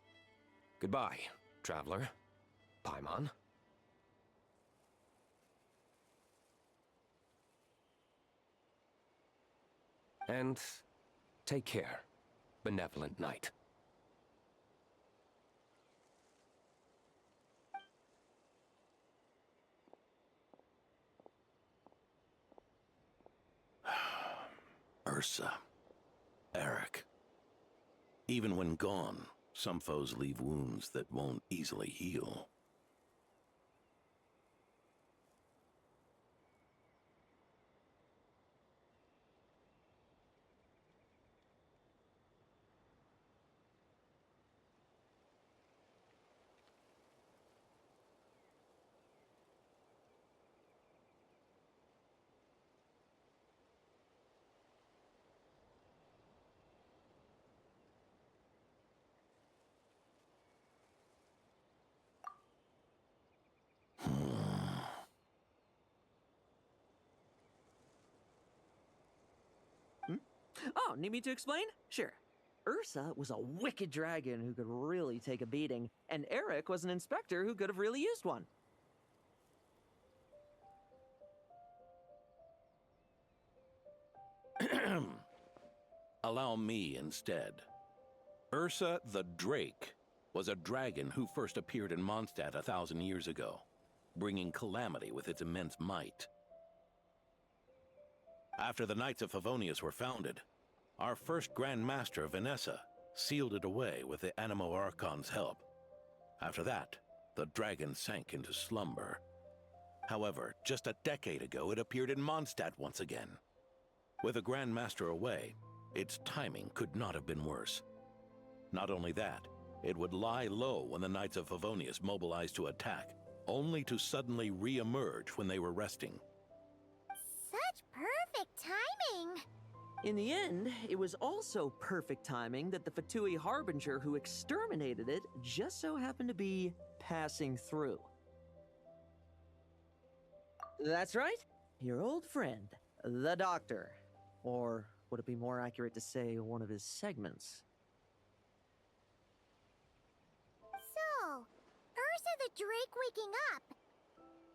Goodbye, traveler. Paimon. And take care, benevolent knight. Ursa. Eric. Even when gone, some foes leave wounds that won't easily heal. Oh, need me to explain? Sure. Ursa was a wicked dragon who could really take a beating, and Eric was an inspector who could have really used one. Allow me instead. Ursa the Drake was a dragon who first appeared in Mondstadt 1,000 years ago, bringing calamity with its immense might. After the Knights of Favonius were founded, our first Grand Master, Vanessa, sealed it away with the Animo Archon's help. After that, the dragon sank into slumber. However, just a decade ago, it appeared in Mondstadt once again. With the Grand Master away, its timing could not have been worse. Not only that, it would lie low when the Knights of Favonius mobilized to attack, only to suddenly re-emerge when they were resting. Such perfect timing! In the end, it was also perfect timing that the Fatui Harbinger who exterminated it just so happened to be passing through. That's right, your old friend, the Doctor. Or would it be more accurate to say one of his segments? So, Ursa the Drake waking up.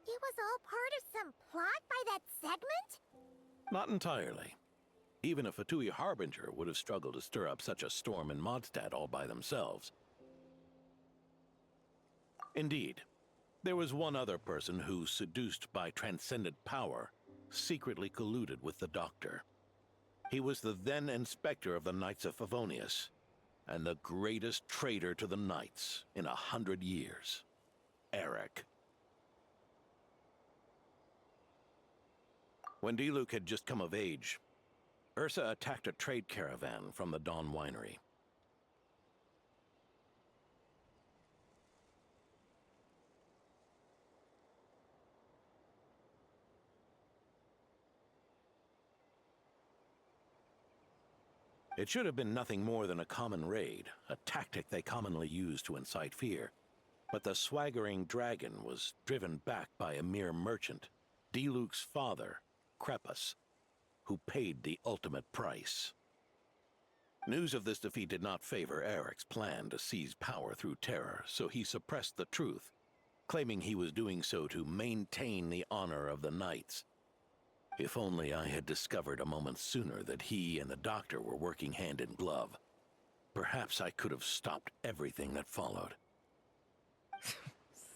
It was all part of some plot by that segment? Not entirely. Even a Fatui Harbinger would have struggled to stir up such a storm in Mondstadt all by themselves. Indeed, there was one other person who, seduced by transcendent power, secretly colluded with the Doctor. He was the then Inspector of the Knights of Favonius, and the greatest traitor to the Knights in 100 years, Eric. When Diluc had just come of age, Ursa attacked a trade caravan from the Dawn Winery. It should have been nothing more than a common raid, a tactic they commonly use to incite fear. But the swaggering dragon was driven back by a mere merchant, Diluc's father, Crepus, who paid the ultimate price. News of this defeat did not favor Eric's plan to seize power through terror, so he suppressed the truth, claiming he was doing so to maintain the honor of the Knights. If only I had discovered a moment sooner that he and the Doctor were working hand in glove. Perhaps I could have stopped everything that followed.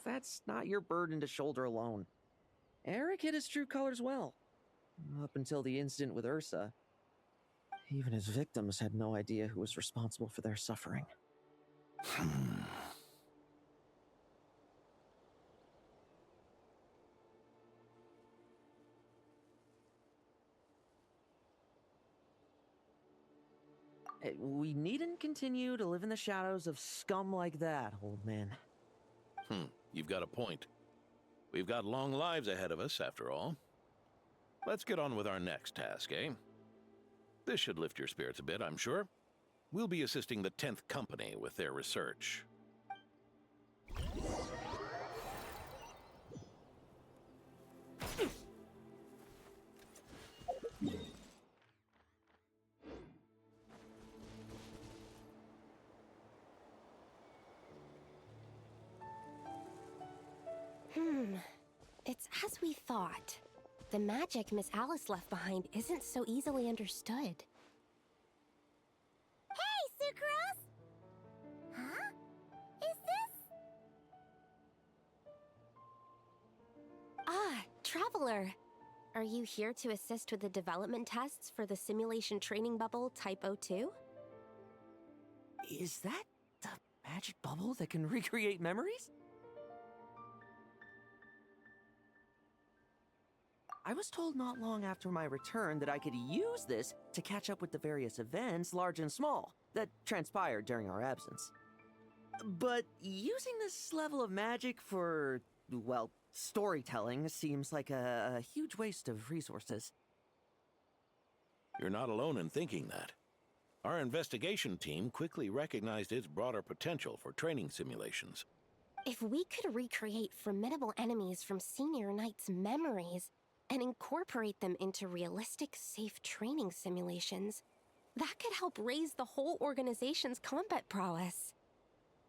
That's not your burden to shoulder alone. Eric hid his true colors well. Up until the incident with Ursa. Even his victims had no idea who was responsible for their suffering. We needn't continue to live in the shadows of scum like that, old man. You've got a point. We've got long lives ahead of us, after all. Let's get on with our next task, eh? This should lift your spirits a bit, I'm sure. We'll be assisting the 10th Company with their research. It's as we thought. The magic Miss Alice left behind isn't so easily understood. Hey, Sucrose! Huh? Is this... Ah, Traveler! Are you here to assist with the development tests for the simulation training bubble Type 02? Is that the magic bubble that can recreate memories? I was told not long after my return that I could use this to catch up with the various events, large and small, that transpired during our absence. But using this level of magic for, well, storytelling seems like a huge waste of resources. You're not alone in thinking that. Our investigation team quickly recognized its broader potential for training simulations. If we could recreate formidable enemies from Senior Knight's memories, and incorporate them into realistic, safe training simulations, that could help raise the whole organization's combat prowess.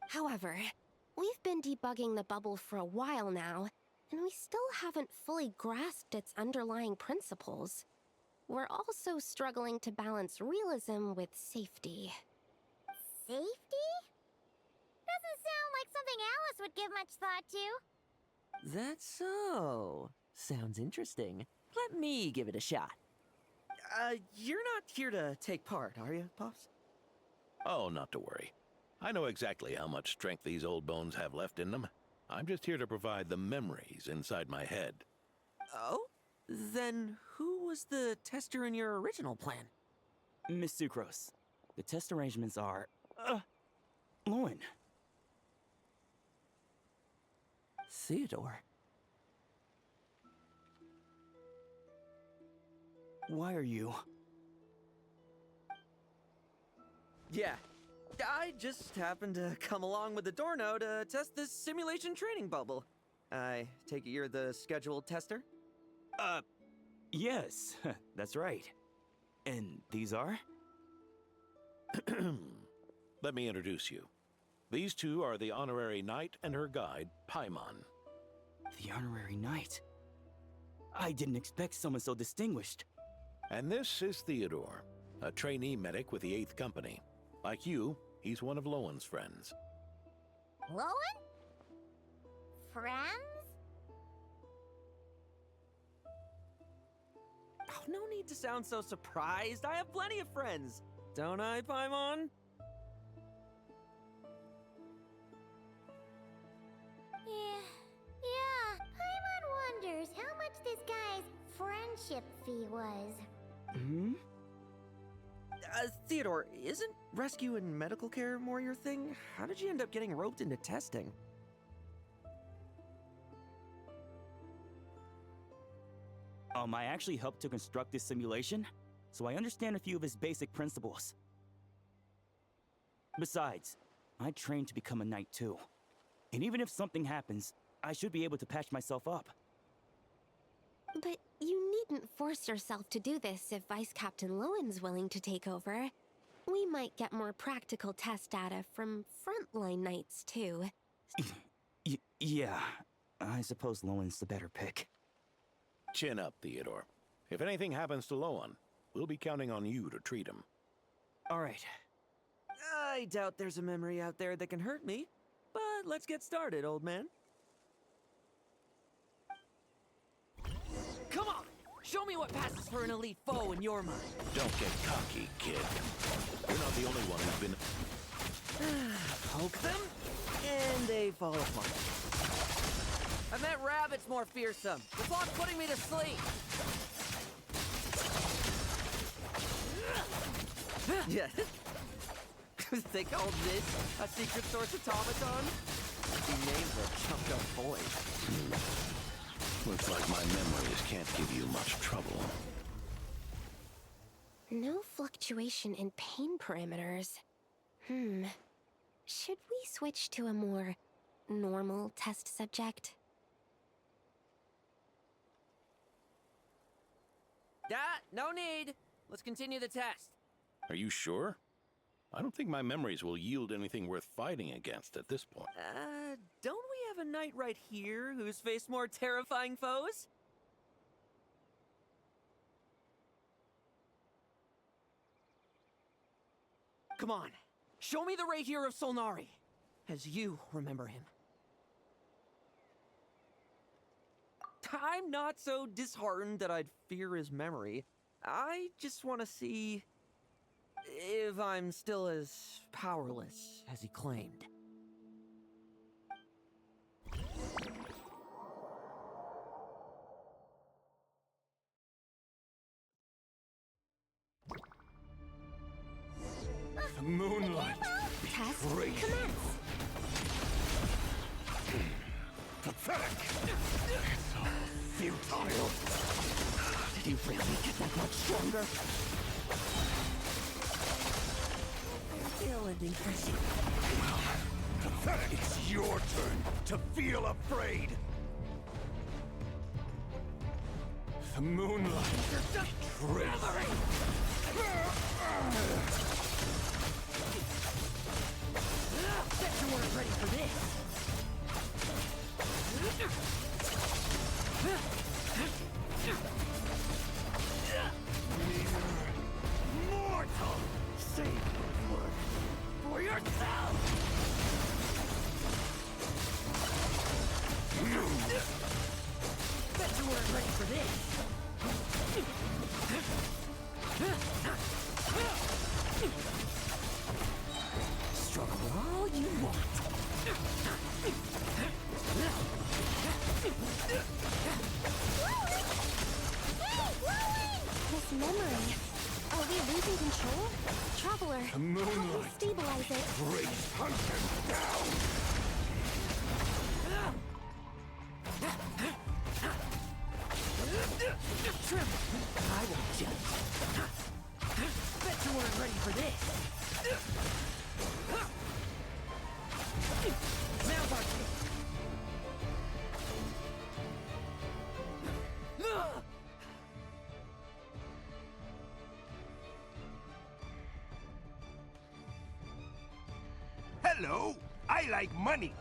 However, we've been debugging the bubble for a while now, and we still haven't fully grasped its underlying principles. We're also struggling to balance realism with safety. Safety? Does doesn't sound like something Alice would give much thought to. That's so. Sounds interesting. Let me give it a shot. You're not here to take part, are you, Pops? Oh, not to worry. I know exactly how much strength these old bones have left in them. I'm just here to provide the memories inside my head. Oh? Then who was the tester in your original plan? Miss Sucrose, the test arrangements are... Lohen. Theodore. Why are you... Yeah, I just happened to come along with the Dorno to test this simulation training bubble. I take it you're the scheduled tester? Yes, that's right. And these are? Let me introduce you. These two are the honorary knight and her guide, Paimon. The honorary knight? I didn't expect someone so distinguished. And this is Theodore, a trainee medic with the 8th Company. Like you, he's one of Lowen's friends. Lohen? Friends? Oh, no need to sound so surprised. I have plenty of friends. Don't I, Paimon? Yeah. Paimon wonders how much this guy's friendship fee was. Hmm? Theodore, isn't rescue and medical care more your thing? How did you end up getting roped into testing? I actually helped to construct this simulation, so I understand a few of his basic principles. Besides, I trained to become a knight too. And even if something happens, I should be able to patch myself up. But you needn't force yourself to do this if Vice Captain Lowen's willing to take over. We might get more practical test data from frontline knights too. Yeah, I suppose Lowen's the better pick. Chin up, Theodore. If anything happens to Lowen, we'll be counting on you to treat him. All right. I doubt there's a memory out there that can hurt me, but let's get started, old man. Come on! Show me what passes for an elite foe in your mind. Don't get cocky, kid. You're not the only one who's been... Poke them, and they fall apart. I met rabbits more fearsome. The clock's putting me to sleep. Yeah. They called this a secret source automaton? He named a chumped up boy. Looks like my memories can't give you much trouble. No fluctuation in pain parameters. Should we switch to a more normal test subject? No need. Let's continue the test. Are you sure? I don't think my memories will yield anything worth fighting against at this point. Don't we have a knight right here who's faced more terrifying foes? Come on, show me the Rahier of Solnari, as you remember him. I'm not so disheartened that I'd fear his memory. I just want to see if I'm still as powerless as he claimed. The moonlight. Test Crazy. commence. Pathetic. It's all futile. Did you really get that much stronger? Still an impressive. Pathetic. It's your turn to feel afraid. The moonlight. Betrays. Bet you weren't ready for this. Mortal! Save your work for yourself! Struggle all you want. This memory. Are we losing control? Traveler, The how do we moonlight. stabilize it? Great, hunt him down! Trim, I won't judge. Bet you weren't ready for this. Now's our chance. Hello! I like money!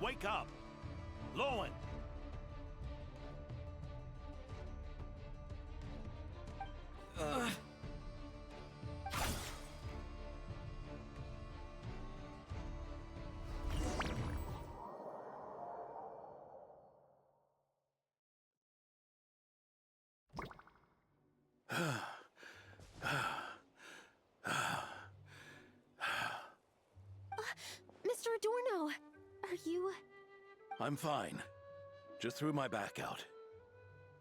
Wake up! Lohen! Mr. Adorno, are you... I'm fine. Just threw my back out.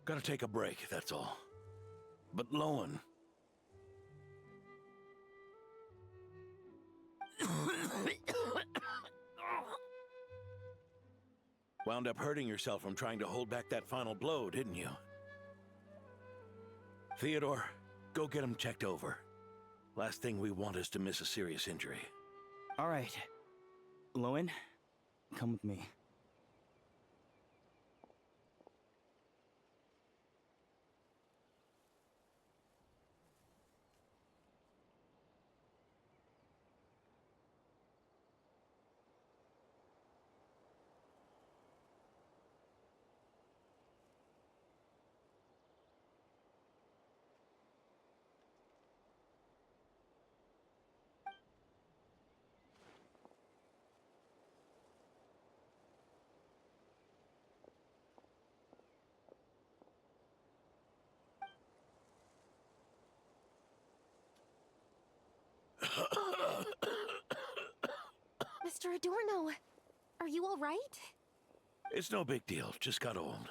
Gotta take a break, that's all. But Lohen... Wound up hurting yourself from trying to hold back that final blow, didn't you? Theodore, go get him checked over. Last thing we want is to miss a serious injury. All right. Lohen, come with me. Mr. Adorno, are you all right? It's no big deal, just got old.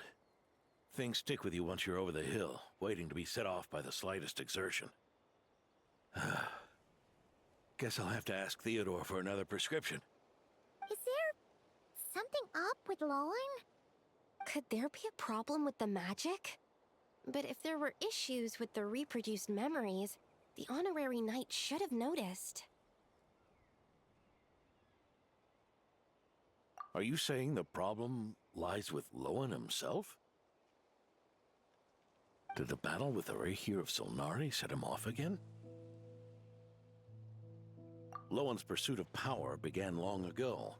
Things stick with you once you're over the hill, waiting to be set off by the slightest exertion. Guess I'll have to ask Theodore for another prescription. Is there something up with Lohen? Could there be a problem with the magic? But if there were issues with the reproduced memories, the honorary knight should have noticed. Are you saying the problem lies with Lohen himself? Did the battle with the Rahir of Solnari set him off again? Lohen's pursuit of power began long ago.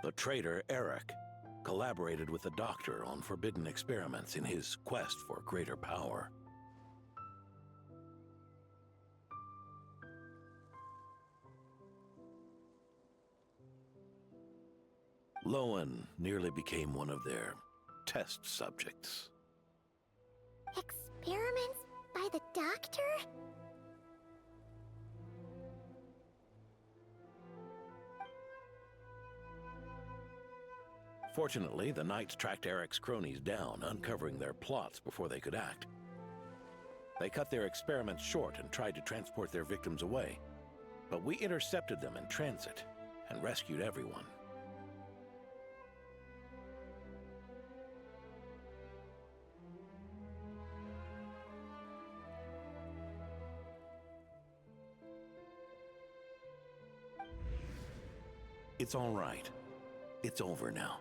The traitor, Eric, collaborated with the Doctor on forbidden experiments in his quest for greater power. Lohen nearly became one of their test subjects. Experiments by the Doctor? Fortunately, the Knights tracked Eric's cronies down, uncovering their plots before they could act. They cut their experiments short and tried to transport their victims away, but we intercepted them in transit and rescued everyone. It's all right. It's over now.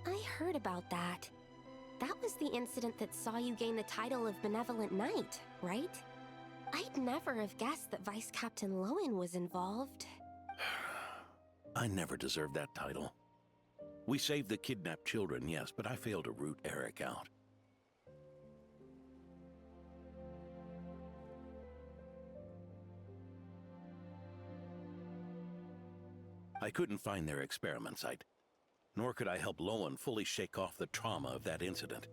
I heard about that. That was the incident that saw you gain the title of Benevolent Knight, right? I'd never have guessed that Vice Captain Lohen was involved. I never deserved that title. We saved the kidnapped children, yes, but I failed to root Eric out. I couldn't find their experiment site, nor could I help Lohen fully shake off the trauma of that incident.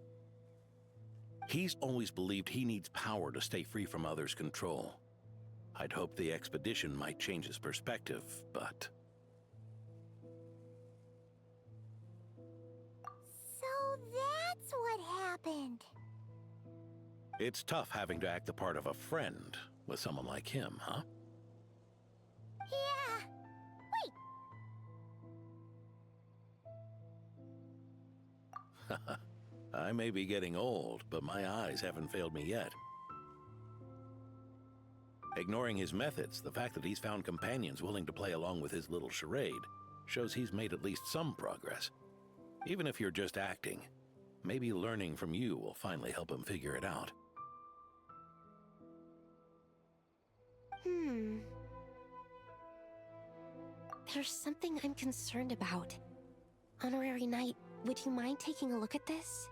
He's always believed he needs power to stay free from others' control. I'd hoped the expedition might change his perspective, but... So that's what happened. It's tough having to act the part of a friend with someone like him, huh? Yeah. Wait. I may be getting old, but my eyes haven't failed me yet. Ignoring his methods, the fact that he's found companions willing to play along with his little charade shows he's made at least some progress. Even if you're just acting, maybe learning from you will finally help him figure it out. There's something I'm concerned about. Honorary Knight, would you mind taking a look at this?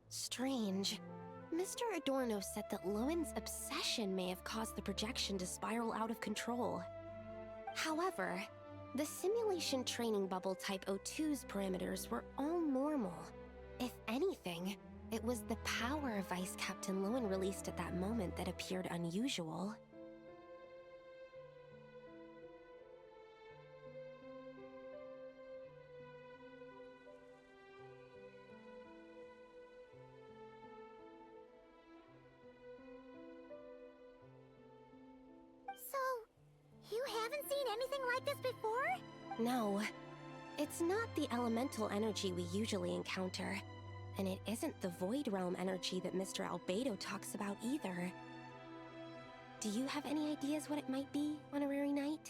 Strange. Mr. Adorno said that Lowen's obsession may have caused the projection to spiral out of control. However, the simulation training bubble type O2's parameters were all normal. If anything, it was the power Vice Captain Lohen released at that moment that appeared unusual. So, you haven't seen anything like this before? No. It's not the elemental energy we usually encounter. And it isn't the Void Realm energy that Mr. Albedo talks about either. Do you have any ideas what it might be, Honorary Knight?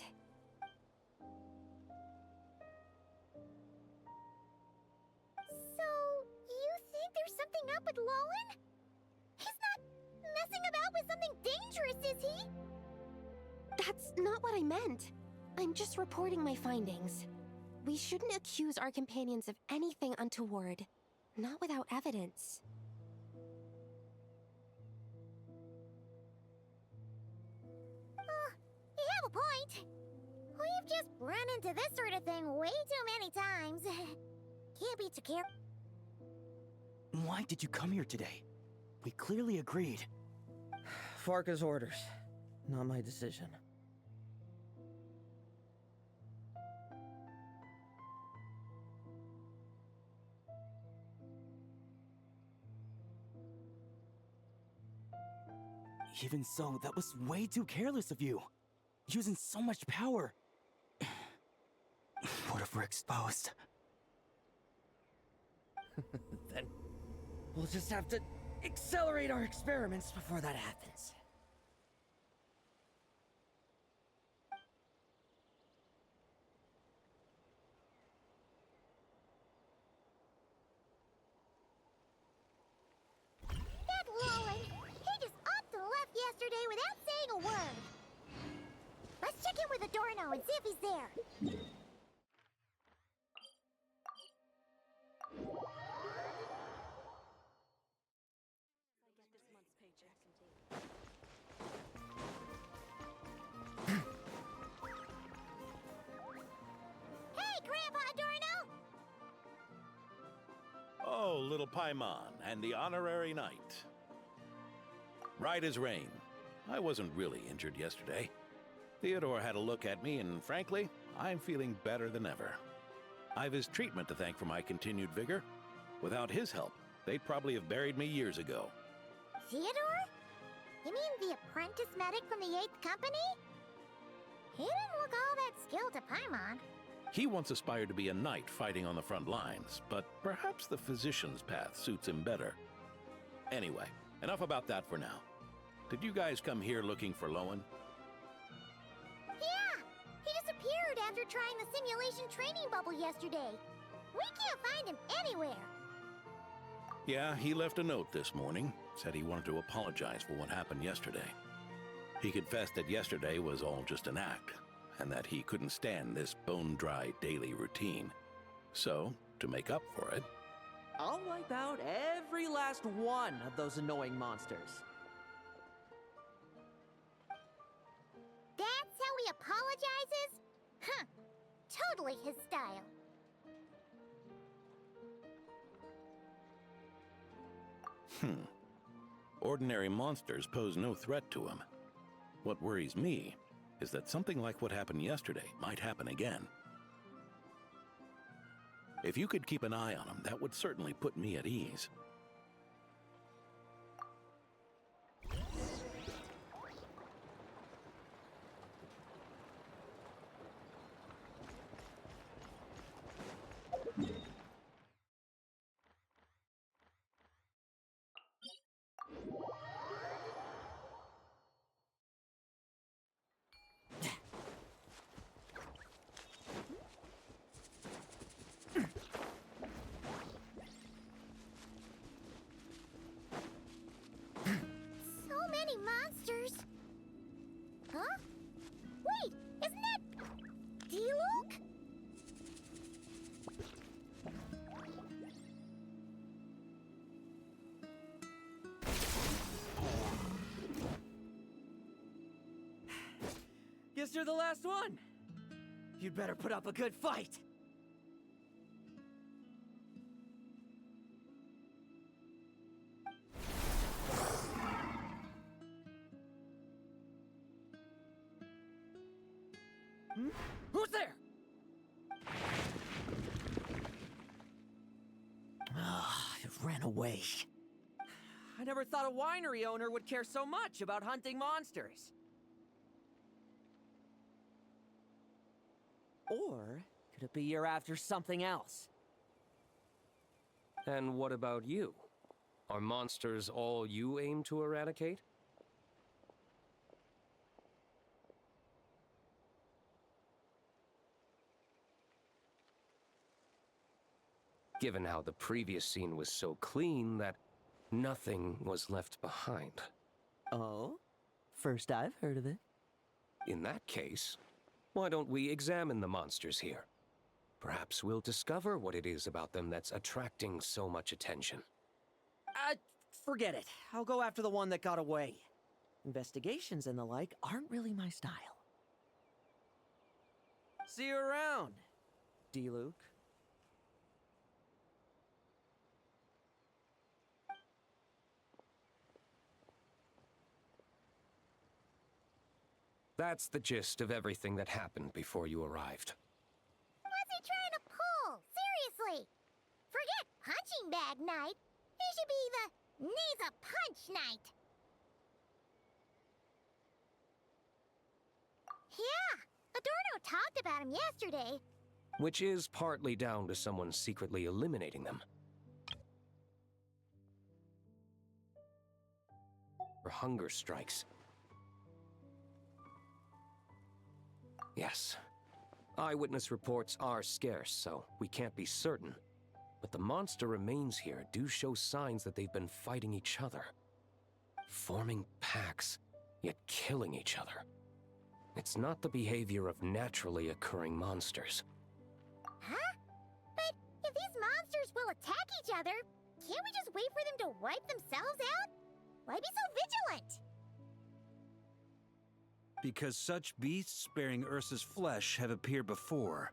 So, you think there's something up with Lohen? He's not messing about with something dangerous, is he? That's not what I meant. I'm just reporting my findings. We shouldn't accuse our companions of anything untoward. Not without evidence. You have a point. We've just run into this sort of thing way too many times. Can't be too careful. Why did you come here today? We clearly agreed. Farka's orders. Not my decision. Even so, that was way too careless of you. Using so much power. What if we're exposed? Then we'll just have to accelerate our experiments before that happens. That Lohen, he just upped and left yesterday without saying a word. Let's check in with Adorno and see if he's there. little Paimon and the honorary knight. Right as rain. I wasn't really injured yesterday. Theodore had a look at me, and frankly, I'm feeling better than ever. I've his treatment to thank for my continued vigor. Without his help, they'd probably have buried me years ago. Theodore? You mean the apprentice medic from the 8th Company? He didn't look all that skilled to Paimon. He once aspired to be a knight fighting on the front lines, but perhaps the physician's path suits him better. Anyway, enough about that for now. Did you guys come here looking for Lohen? Yeah! He disappeared after trying the simulation training bubble yesterday. We can't find him anywhere. Yeah, he left a note this morning. Said he wanted to apologize for what happened yesterday. He confessed that yesterday was all just an act, and that he couldn't stand this bone-dry daily routine. So, to make up for it... I'll wipe out every last one of those annoying monsters. That's how he apologizes? Huh. Totally his style. Ordinary monsters pose no threat to him. What worries me is that something like what happened yesterday might happen again. If you could keep an eye on him, that would certainly put me at ease. Monsters? Huh? Wait, isn't that D-Luke? Guess you're the last one. You'd better put up a good fight. Who's there? It ran away. I never thought a winery owner would care so much about hunting monsters. Or could it be you're after something else? And what about you? Are monsters all you aim to eradicate? Given how the previous scene was so clean that nothing was left behind. Oh? First I've heard of it. In that case, why don't we examine the monsters here? Perhaps we'll discover what it is about them that's attracting so much attention. Forget it. I'll go after the one that got away. Investigations and the like aren't really my style. See you around, D-Luke. That's the gist of everything that happened before you arrived. What's he trying to pull? Seriously! Forget punching bag night. He should be the needs a punch night. Yeah, Adorno talked about him yesterday. Which is partly down to someone secretly eliminating them. Or hunger strikes. Yes. Eyewitness reports are scarce, so we can't be certain. But the monster remains here do show signs that they've been fighting each other. Forming packs, yet killing each other. It's not the behavior of naturally occurring monsters. Huh? But if these monsters will attack each other, can't we just wait for them to wipe themselves out? Why be so vigilant? Because such beasts bearing Ursa's flesh have appeared before.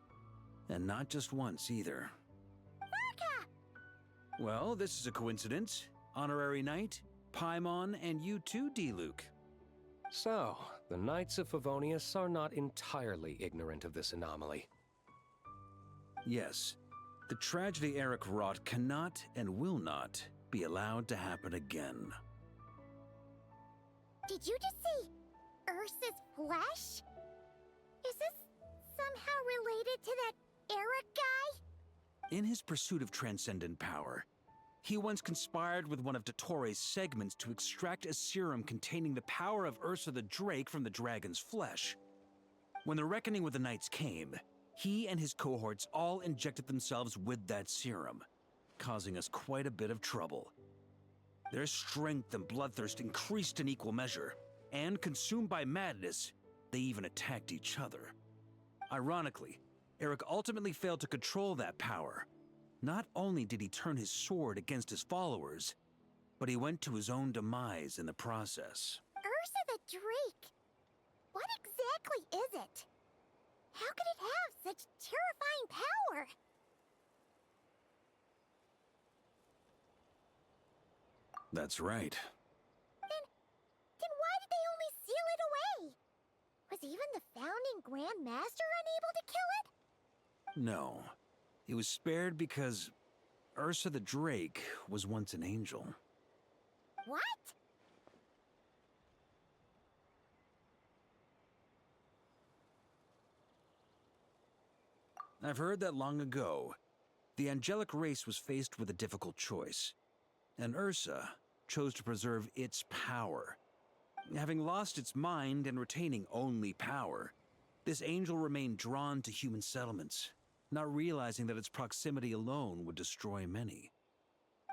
And not just once either. Varka! Well, this is a coincidence. Honorary Knight, Paimon, and you too, D-Luke. So, the Knights of Favonius are not entirely ignorant of this anomaly. Yes. The tragedy Eric wrought cannot and will not be allowed to happen again. Did you just see Ursa's flesh? Is this somehow related to that Eric guy? In his pursuit of transcendent power, he once conspired with one of Dottoro's segments to extract a serum containing the power of Ursa the Drake from the dragon's flesh. When the reckoning with the Knights came, he and his cohorts all injected themselves with that serum, causing us quite a bit of trouble. Their strength and bloodthirst increased in equal measure, and consumed by madness, they even attacked each other. Ironically, Eric ultimately failed to control that power. Not only did he turn his sword against his followers, but he went to his own demise in the process. Ursa the Drake? What exactly is it? How could it have such terrifying power? That's right. Then why did they only seal it away? Was even the founding Grand Master unable to kill it? No. It was spared because Ursa the Drake was once an angel. What? I've heard that long ago, the angelic race was faced with a difficult choice, and Ursa chose to preserve its power. Having lost its mind and retaining only power, this angel remained drawn to human settlements, not realizing that its proximity alone would destroy many.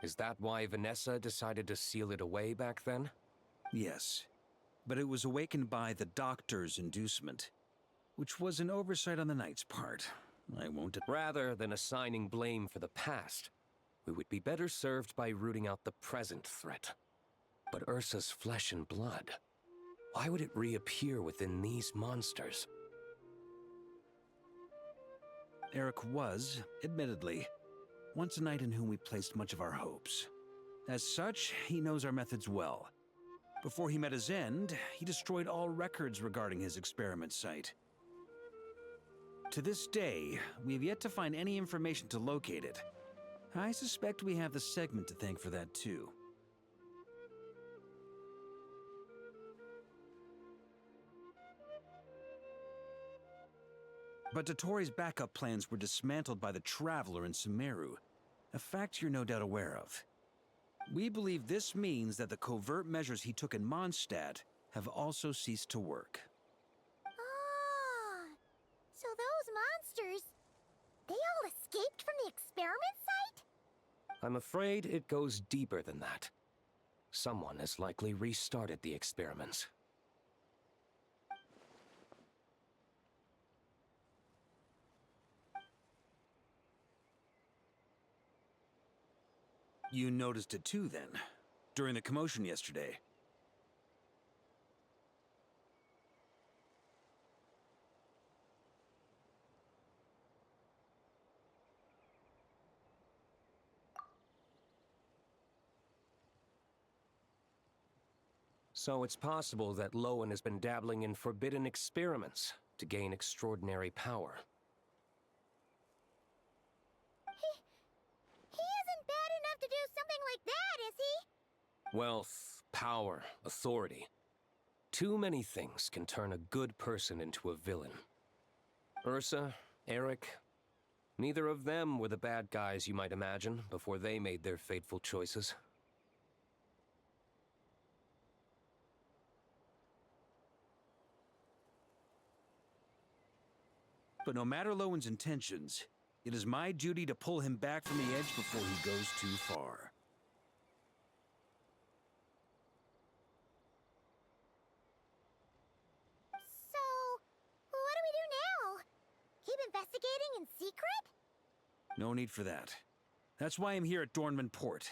Is that why Vanessa decided to seal it away back then? Yes, but it was awakened by the Doctor's inducement, which was an oversight on the Knight's part. I won't... Rather than assigning blame for the past, we would be better served by rooting out the present threat. But Ursa's flesh and blood, why would it reappear within these monsters? Eric was, admittedly, once a knight in whom we placed much of our hopes. As such, he knows our methods well. Before he met his end, he destroyed all records regarding his experiment site. To this day, we have yet to find any information to locate it. I suspect we have the segment to thank for that too. But Dottoro's backup plans were dismantled by the Traveler in Sumeru, a fact you're no doubt aware of. We believe this means that the covert measures he took in Mondstadt have also ceased to work. Ah, so those monsters, they all escaped from the experiment site? I'm afraid it goes deeper than that. Someone has likely restarted the experiments. You noticed it too, then, during the commotion yesterday. So it's possible that Lohen has been dabbling in forbidden experiments to gain extraordinary power. He isn't bad enough to do something like that, is he? Wealth, power, authority. Too many things can turn a good person into a villain. Ursa, Eric, neither of them were the bad guys you might imagine before they made their fateful choices. But no matter Lowen's intentions, it is my duty to pull him back from the edge before he goes too far. So, what do we do now? Keep investigating in secret? No need for that. That's why I'm here at Dornman Port.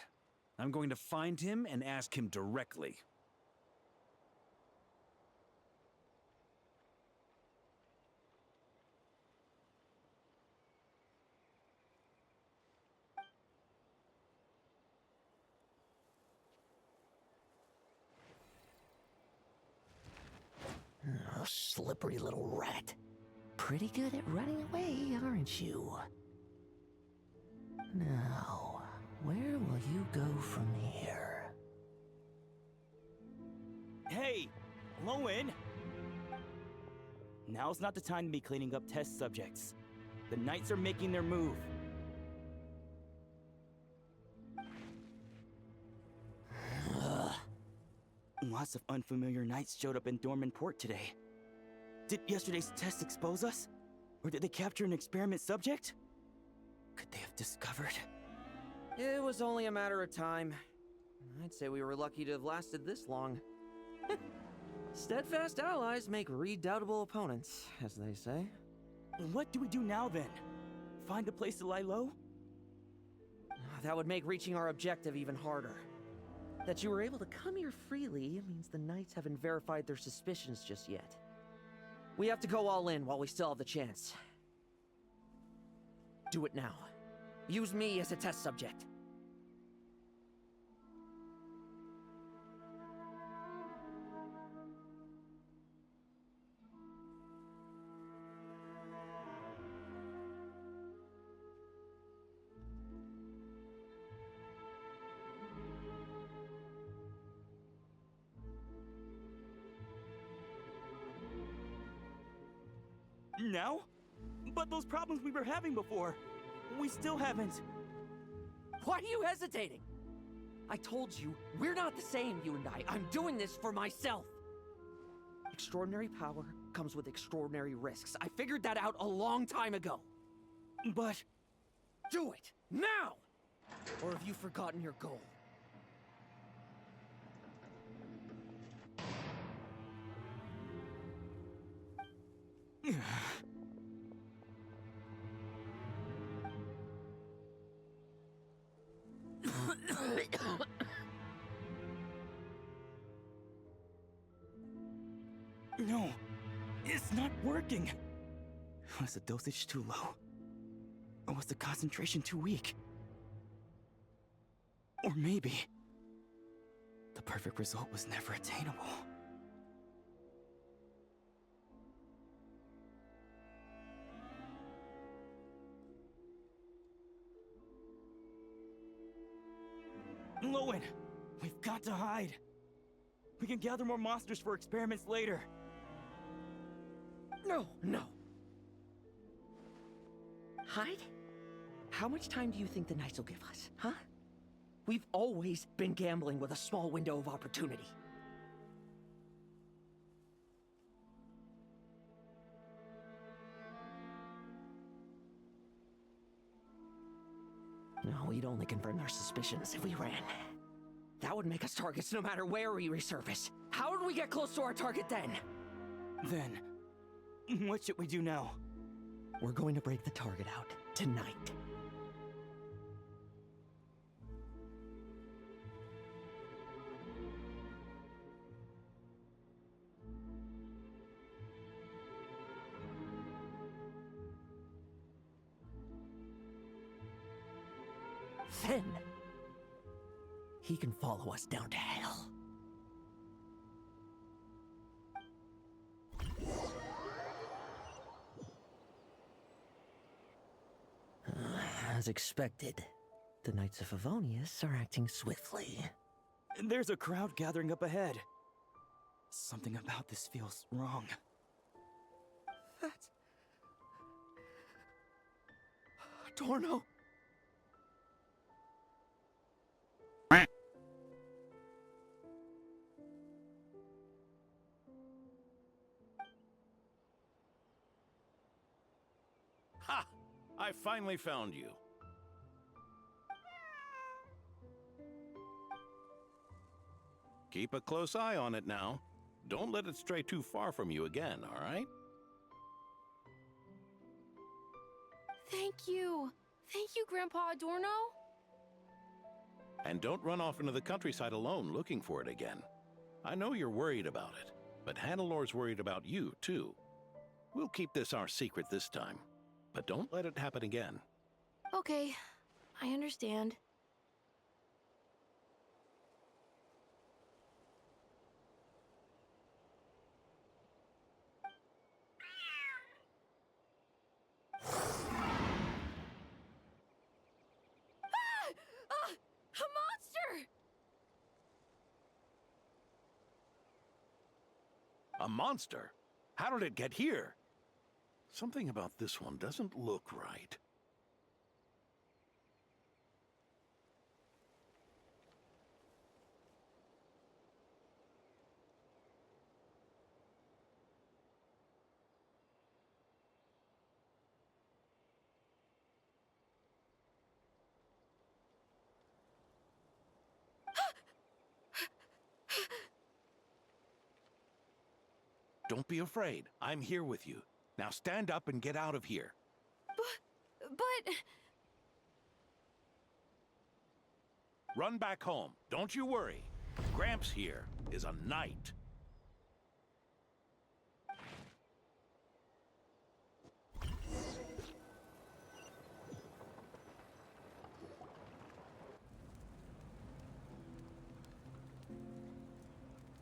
I'm going to find him and ask him directly. slippery little rat. Pretty good at running away, aren't you? Now, where will you go from here? Hey, Lohen! Now's not the time to be cleaning up test subjects. The Knights are making their move. Lots of unfamiliar Knights showed up in Dorman Port today. Did yesterday's test expose us? Or did they capture an experiment subject? Could they have discovered? It was only a matter of time. I'd say we were lucky to have lasted this long. Steadfast allies make redoubtable opponents, as they say. What do we do now then? Find a place to lie low? That would make reaching our objective even harder. That you were able to come here freely means the Knights haven't verified their suspicions just yet. We have to go all in while we still have the chance. Do it now. Use me as a test subject. Now? But those problems we were having before, we still haven't. Why are you hesitating? I told you, we're not the same, you and I. I'm doing this for myself. Extraordinary power comes with extraordinary risks. I figured that out a long time ago. But... do it, now! Or have you forgotten your goal? No, it's not working. Was the dosage too low? Or was the concentration too weak? Or maybe the perfect result was never attainable. Lohen, we've got to hide. We can gather more monsters for experiments later. No, no. Hide? How much time do you think the Knights will give us, huh? We've always been gambling with a small window of opportunity. No, we'd only confirm their suspicions if we ran. That would make us targets no matter where we resurface. How would we get close to our target then? Then, what should we do now? We're going to break the target out tonight. Then, he can follow us down to hell. As expected, the Knights of Favonius are acting swiftly. There's a crowd gathering up ahead. Something about this feels wrong. That's... Dorno! Ha! I finally found you. Keep a close eye on it now. Don't let it stray too far from you again, all right? Thank you. Thank you, Grandpa Adorno. And don't run off into the countryside alone looking for it again. I know you're worried about it, but Hannelor's worried about you, too. We'll keep this our secret this time, but don't let it happen again. Okay, I understand. A monster! A monster? How did it get here? Something about this one doesn't look right. Don't be afraid. I'm here with you. Now stand up and get out of here. But... Run back home. Don't you worry. Gramps here is a knight.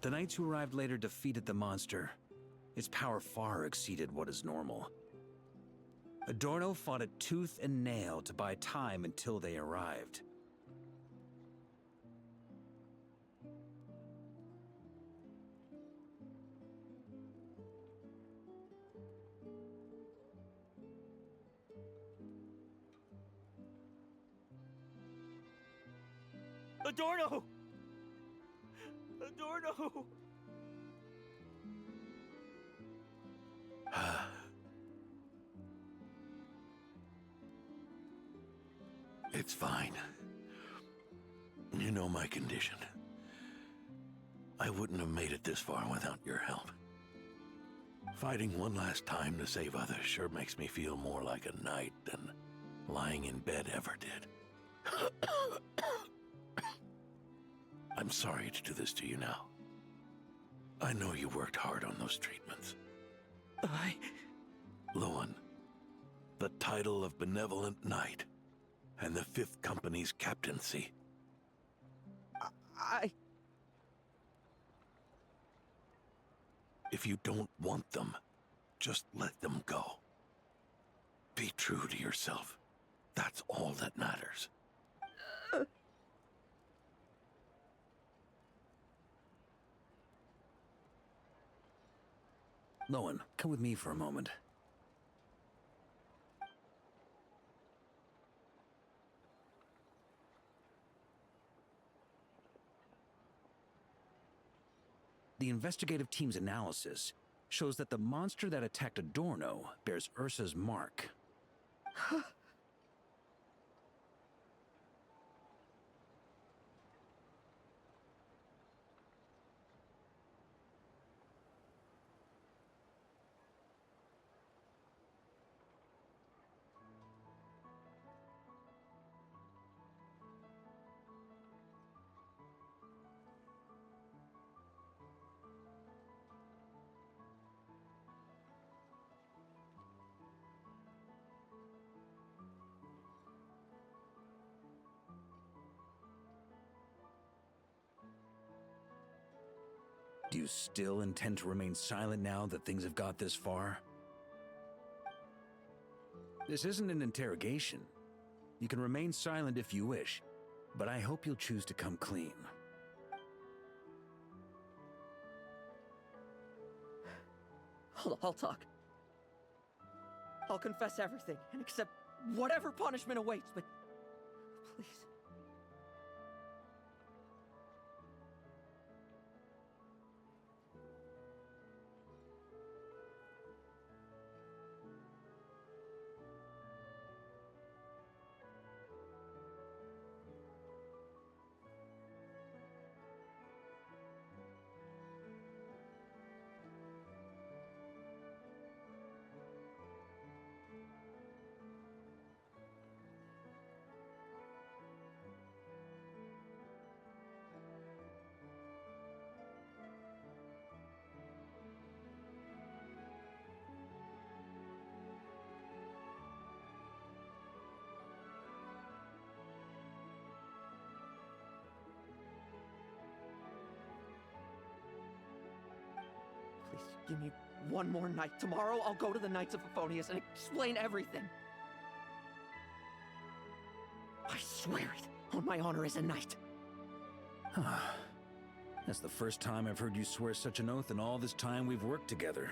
The knights who arrived later defeated the monster. Its power far exceeded what is normal. Adorno fought it tooth and nail to buy time until they arrived. Adorno! Adorno! It's fine. You know my condition. I wouldn't have made it this far without your help. Fighting one last time to save others sure makes me feel more like a knight than lying in bed ever did. I'm sorry to do this to you now. I know you worked hard on those treatments. Lohen, the title of Benevolent Knight, and the 5th Company's captaincy. If you don't want them, just let them go. Be true to yourself. That's all that matters. Lohen, come with me for a moment. The investigative team's analysis shows that the monster that attacked Adorno bears Ursa's mark. Do you still intend to remain silent now that things have got this far? This isn't an interrogation. You can remain silent if you wish, but I hope you'll choose to come clean. Hold on, I'll talk. I'll confess everything and accept whatever punishment awaits, but please. Please, give me one more night. Tomorrow, I'll go to the Knights of Favonius and explain everything. I swear it. I'll on my honor as a knight. That's the first time I've heard you swear such an oath in all this time we've worked together.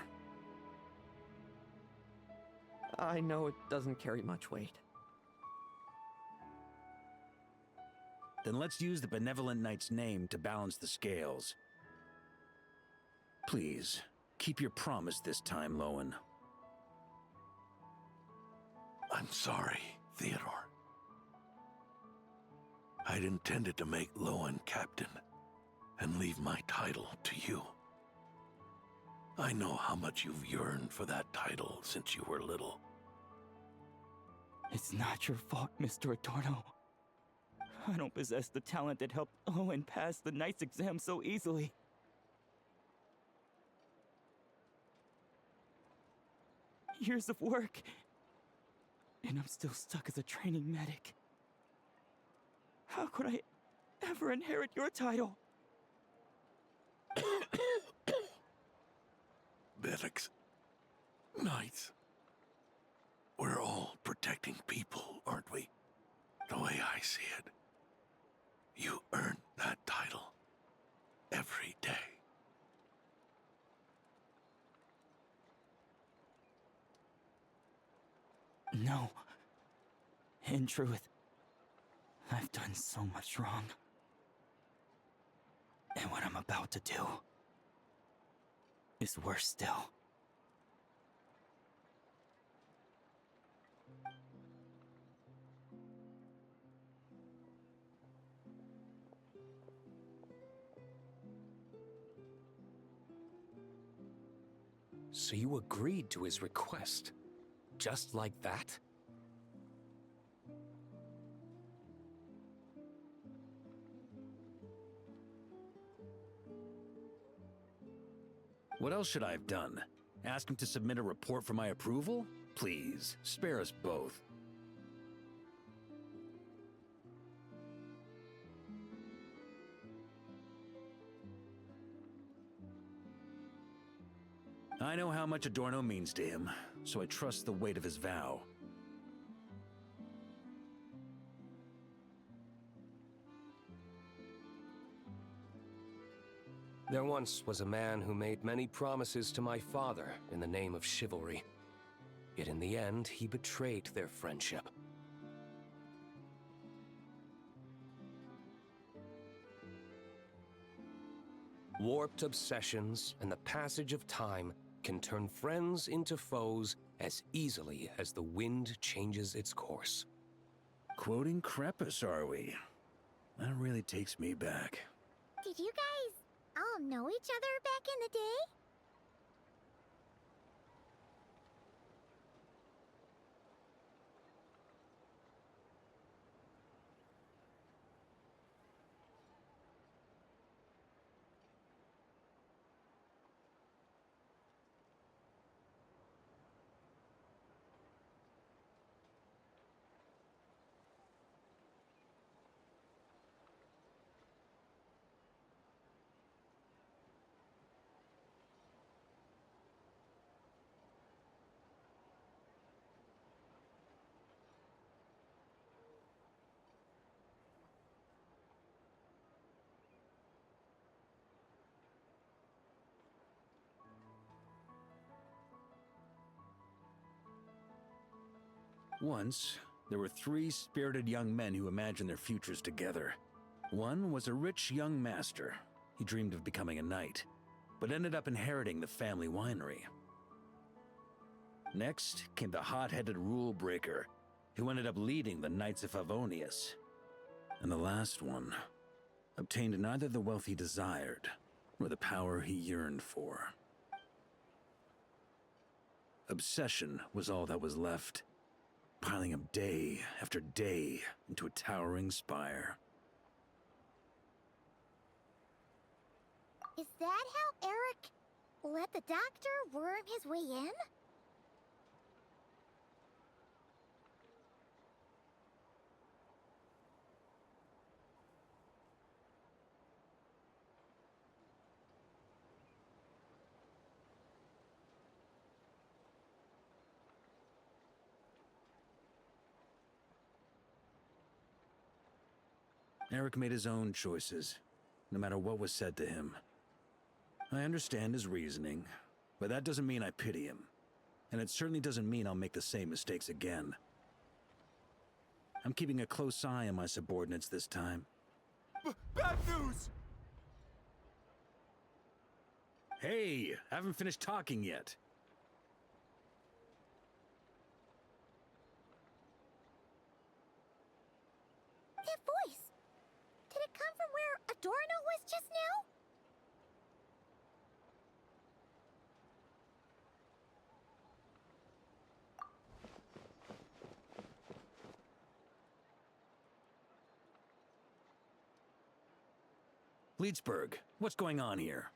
I know it doesn't carry much weight. Then let's use the Benevolent Knight's name to balance the scales. Please, keep your promise this time, Lohen. I'm sorry, Theodore. I'd intended to make Lohen captain and leave my title to you. I know how much you've yearned for that title since you were little. It's not your fault, Mr. Adorno. I don't possess the talent that helped Owen pass the Knight's exam so easily. Years of work, and I'm still stuck as a training medic. How could I ever inherit your title? Medics, knights, we're all protecting people, aren't we? The way I see it, you earned that title every day. No. In truth, I've done so much wrong. And what I'm about to do is worse still. So you agreed to his request? Just like that? What else should I have done? Ask him to submit a report for my approval? Please, spare us both. I know how much Adorno means to him, so I trust the weight of his vow. There once was a man who made many promises to my father in the name of chivalry. Yet in the end, he betrayed their friendship. Warped obsessions and the passage of time can turn friends into foes as easily as the wind changes its course. Quoting Crepus, are we? That really takes me back. Did you guys all know each other back in the day? Once, there were 3 spirited young men who imagined their futures together. One was a rich young master. He dreamed of becoming a knight, but ended up inheriting the family winery. Next came the hot-headed rule breaker, who ended up leading the Knights of Favonius. And the last one obtained neither the wealth he desired, nor the power he yearned for. Obsession was all that was left, piling up day after day into a towering spire. Is that how Eric let the doctor worm his way in? Eric made his own choices, no matter what was said to him. I understand his reasoning, but that doesn't mean I pity him. And it certainly doesn't mean I'll make the same mistakes again. I'm keeping a close eye on my subordinates this time. Bad news! Hey, haven't finished talking yet. That voice! Did it come from where Adorno was just now? Leedsburg, what's going on here?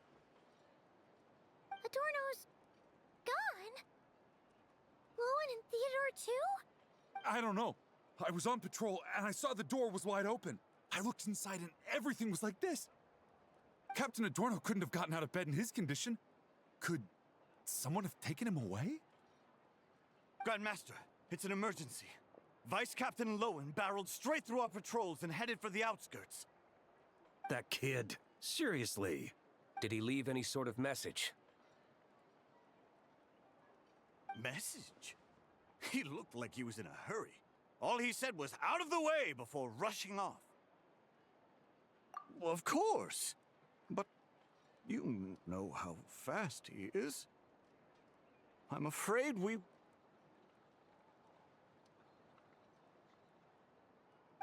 Adorno's gone? Lohen and Theodore too? I don't know. I was on patrol and I saw the door was wide open. I looked inside and everything was like this. Captain Adorno couldn't have gotten out of bed in his condition. Could someone have taken him away? Grandmaster, it's an emergency. Vice Captain Lohen barreled straight through our patrols and headed for the outskirts. That kid. Seriously. Did he leave any sort of message? Message? He looked like he was in a hurry. All he said was out of the way before rushing off. Well, of course. But you know how fast he is. I'm afraid we...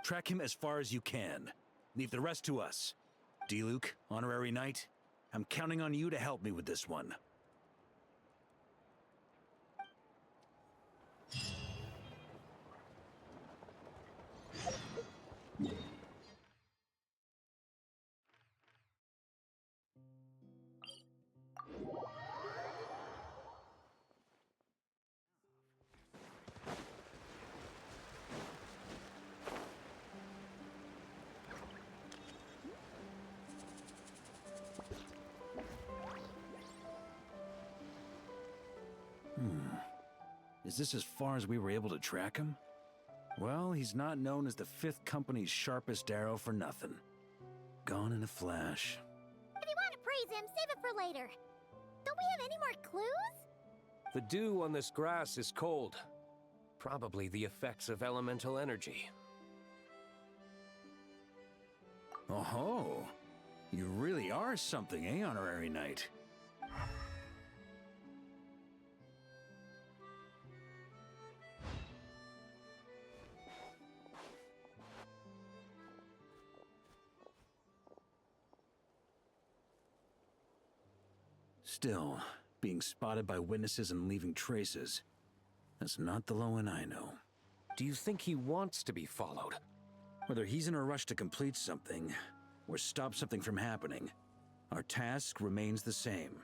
Track him as far as you can. Leave the rest to us. D-Luke, Honorary Knight, I'm counting on you to help me with this one. Is this as far as we were able to track him? Well, he's not known as the 5th Company's sharpest arrow for nothing. Gone in a flash. If you want to praise him, save it for later. Don't we have any more clues? The dew on this grass is cold. Probably the effects of elemental energy. Oh-ho. You really are something, eh, Honorary Knight? Still, being spotted by witnesses and leaving traces, that's not the Lohen I know. Do you think he wants to be followed? Whether he's in a rush to complete something, or stop something from happening, our task remains the same.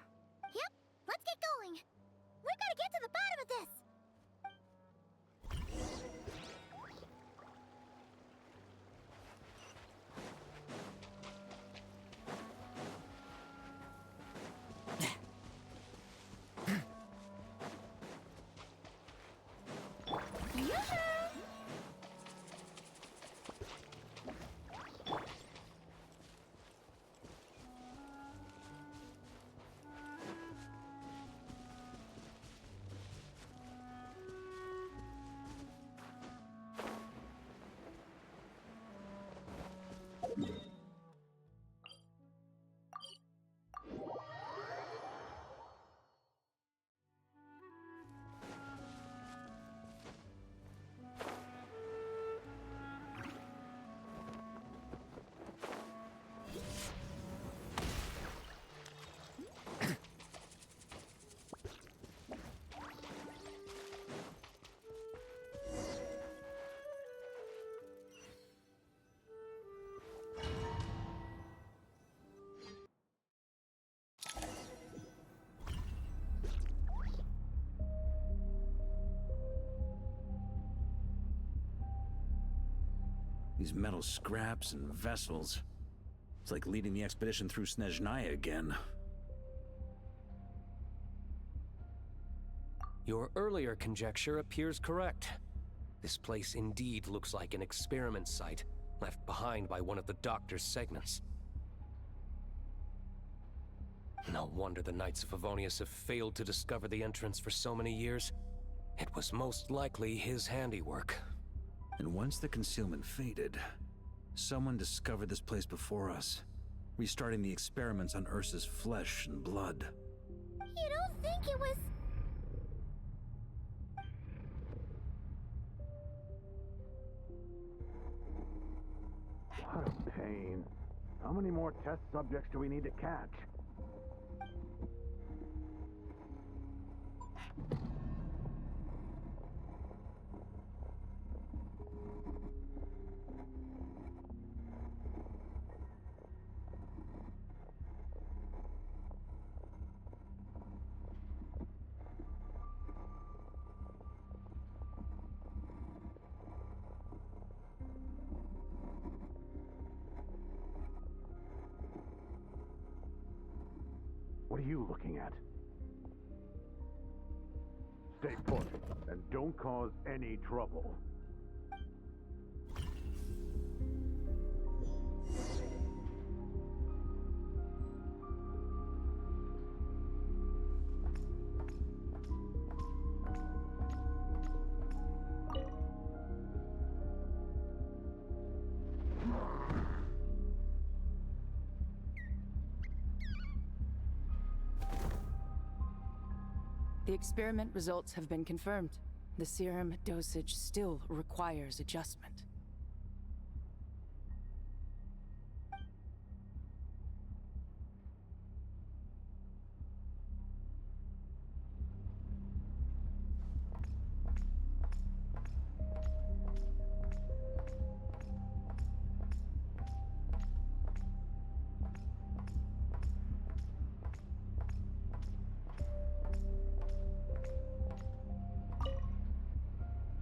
Yep, let's get going. We've got to get to the bottom of this. These metal scraps and vessels. It's like leading the expedition through Snezhnaya again. Your earlier conjecture appears correct. This place indeed looks like an experiment site, left behind by one of the doctor's segments. No wonder the Knights of Favonius have failed to discover the entrance for so many years. It was most likely his handiwork. And once the concealment faded, someone discovered this place before us, restarting the experiments on Ursa's flesh and blood. You don't think it was... What a pain. How many more test subjects do we need to catch? What are you looking at? Stay put, and don't cause any trouble. The experiment results have been confirmed. The serum dosage still requires adjustment.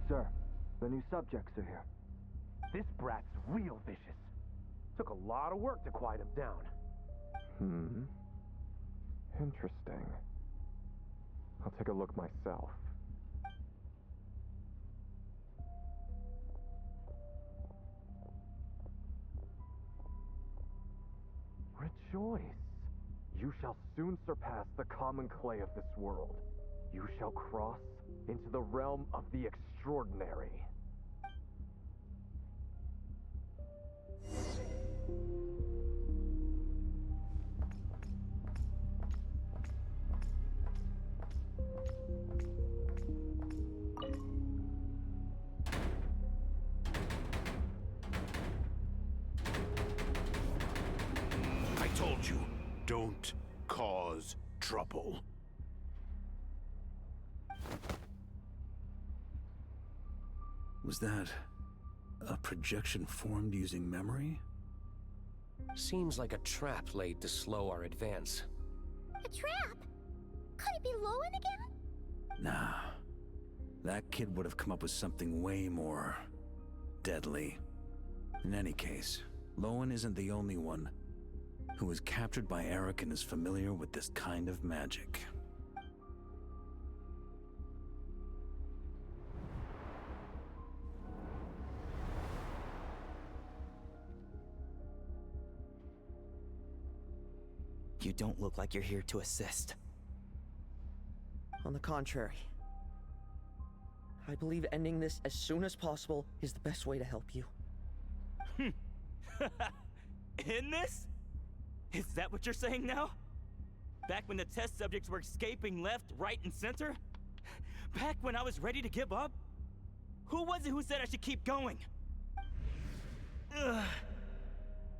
Sir, the new subjects are here. This brat's real vicious. Took a lot of work to quiet him down. Interesting. I'll take a look myself. Rejoice. You shall soon surpass the common clay of this world. You shall cross into the realm of the extraordinary. I told you, don't cause trouble. Was that a projection formed using memory? Seems like a trap laid to slow our advance. A trap? Could it be Lohen again? Nah. That kid would have come up with something way more deadly. In any case, Lohen isn't the only one who was captured by Eric and is familiar with this kind of magic. You don't look like you're here to assist. On the contrary, I believe ending this as soon as possible is the best way to help you. In this? Is that what you're saying now? Back when the test subjects were escaping left, right, and center? Back when I was ready to give up? Who was it who said I should keep going?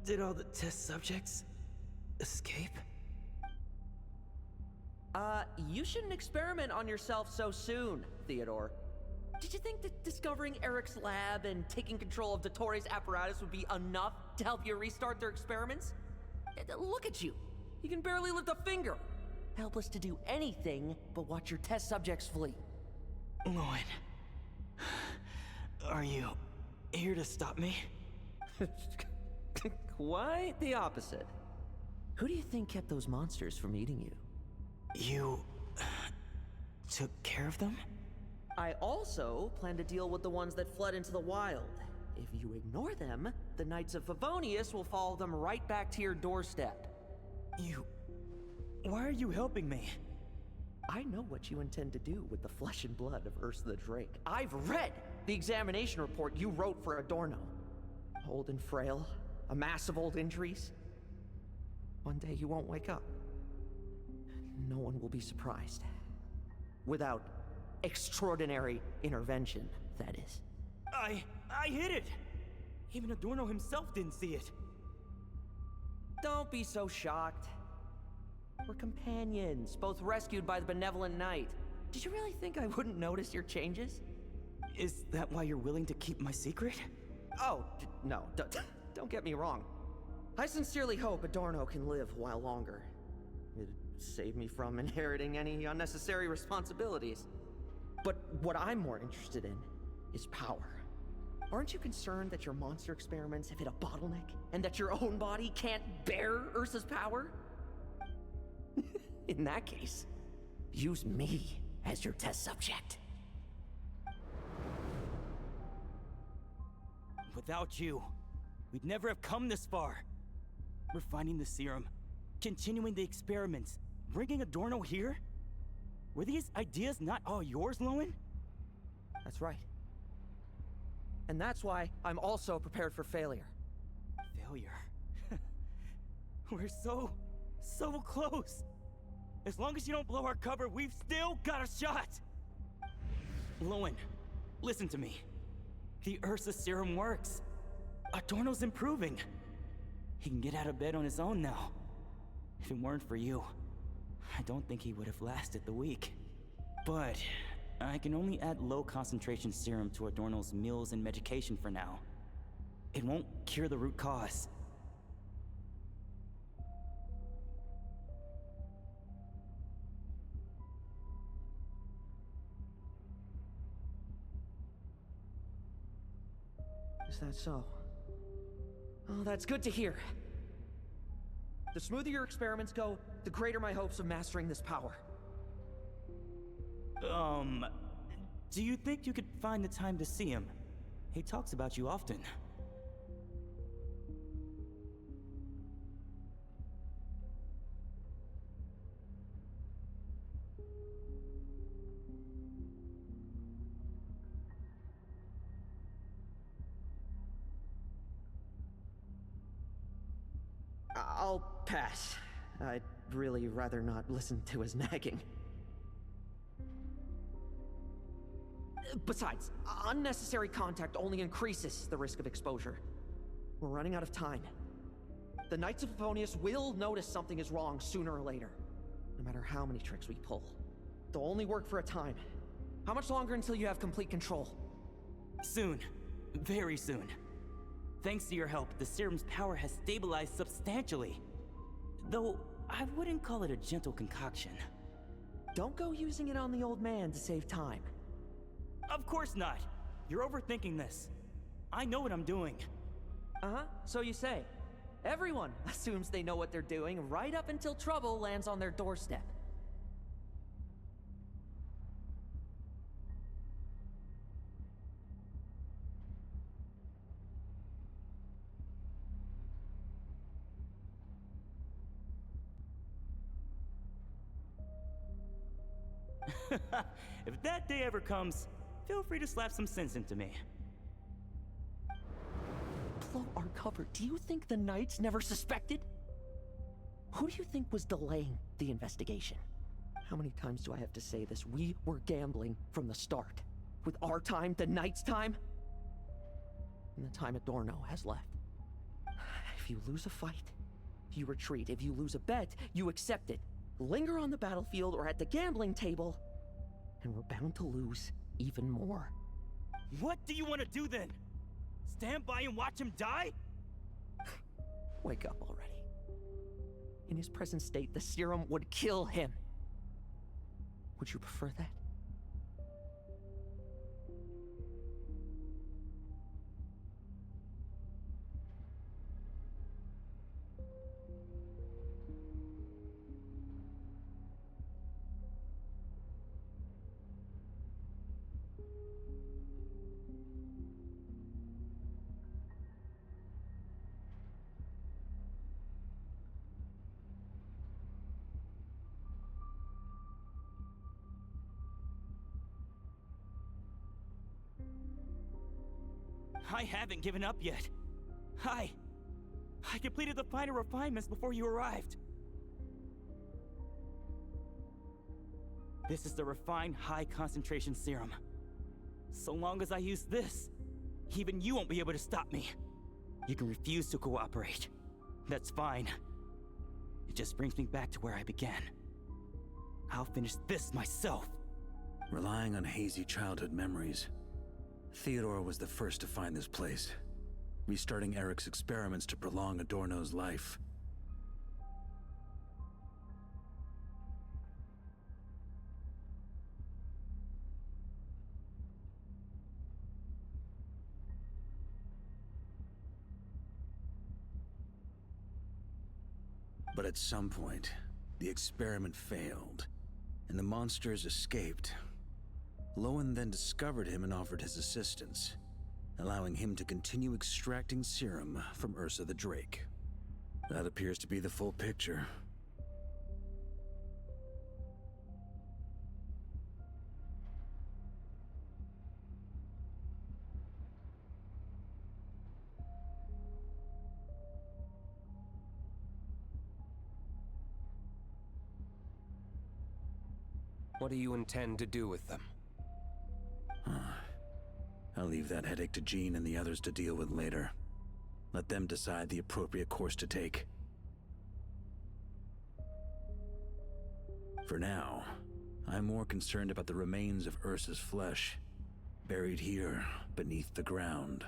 Did all the test subjects escape? You shouldn't experiment on yourself so soon, Theodore. Did you think that discovering Eric's lab and taking control of Dottores' apparatus would be enough to help you restart their experiments? Look at you. You can barely lift a finger. Helpless to do anything but watch your test subjects flee. Lohen, are you here to stop me? Quite the opposite. Who do you think kept those monsters from eating you? You took care of them? I also plan to deal with the ones that fled into the wild. If you ignore them, the Knights of Favonius will follow them right back to your doorstep. Why are you helping me? I know what you intend to do with the flesh and blood of Ursa the Drake. I've read the examination report you wrote for Adorno. Old and frail, a mass of old injuries. One day you won't wake up. No one will be surprised. Without extraordinary intervention, that is. I hit it! Even Adorno himself didn't see it. Don't be so shocked. We're companions, both rescued by the benevolent knight. Did you really think I wouldn't notice your changes? Is that why you're willing to keep my secret? Oh, no, don't get me wrong. I sincerely hope Adorno can live a while longer. It'd save me from inheriting any unnecessary responsibilities. But what I'm more interested in is power. Aren't you concerned that your monster experiments have hit a bottleneck, and that your own body can't bear Ursa's power? In that case, use me as your test subject. Without you, we'd never have come this far. Refining the serum, continuing the experiments, bringing Adorno here? Were these ideas not all yours, Lohen? That's right. And that's why I'm also prepared for failure. Failure? We're so close. As long as you don't blow our cover, we've still got a shot! Lohen, listen to me. The Ursa serum works. Adorno's improving. He can get out of bed on his own now. If it weren't for you, I don't think he would have lasted the week. But I can only add low concentration serum to Adorno's meals and medication for now. It won't cure the root cause. Is that so? Oh, that's good to hear. The smoother your experiments go, the greater my hopes of mastering this power. Do you think you could find the time to see him? He talks about you often. I'll pass. I'd really rather not listen to his nagging. Besides, unnecessary contact only increases the risk of exposure. We're running out of time. The Knights of Favonius will notice something is wrong sooner or later, no matter how many tricks we pull. They'll only work for a time. How much longer until you have complete control? Soon. Very soon. Thanks to your help, the serum's power has stabilized substantially. Though, I wouldn't call it a gentle concoction. Don't go using it on the old man to save time. Of course not! You're overthinking this. I know what I'm doing. Uh-huh, so you say. Everyone assumes they know what they're doing right up until trouble lands on their doorstep. If that day ever comes, feel free to slap some sense into me. Blow our cover. Do you think the Knights never suspected? Who do you think was delaying the investigation? How many times do I have to say this? We were gambling from the start. With our time, the Knights' time, and the time Adorno has left. If you lose a fight, you retreat. If you lose a bet, you accept it. Linger on the battlefield or at the gambling table, and we're bound to lose even more. What do you want to do then? Stand by and watch him die? Wake up already. In his present state, the serum would kill him. Would you prefer that? I haven't given up yet. I completed the final refinements before you arrived. This is the refined high-concentration serum. So long as I use this, even you won't be able to stop me. You can refuse to cooperate. That's fine. It just brings me back to where I began. I'll finish this myself. Relying on hazy childhood memories, Theodore was the first to find this place, restarting Eric's experiments to prolong Adorno's life. But at some point, the experiment failed, and the monsters escaped. Lohen then discovered him and offered his assistance, allowing him to continue extracting serum from Ursa the Drake. That appears to be the full picture. What do you intend to do with them? I'll leave that headache to Jean and the others to deal with later. Let them decide the appropriate course to take. For now, I'm more concerned about the remains of Ursa's flesh, buried here beneath the ground.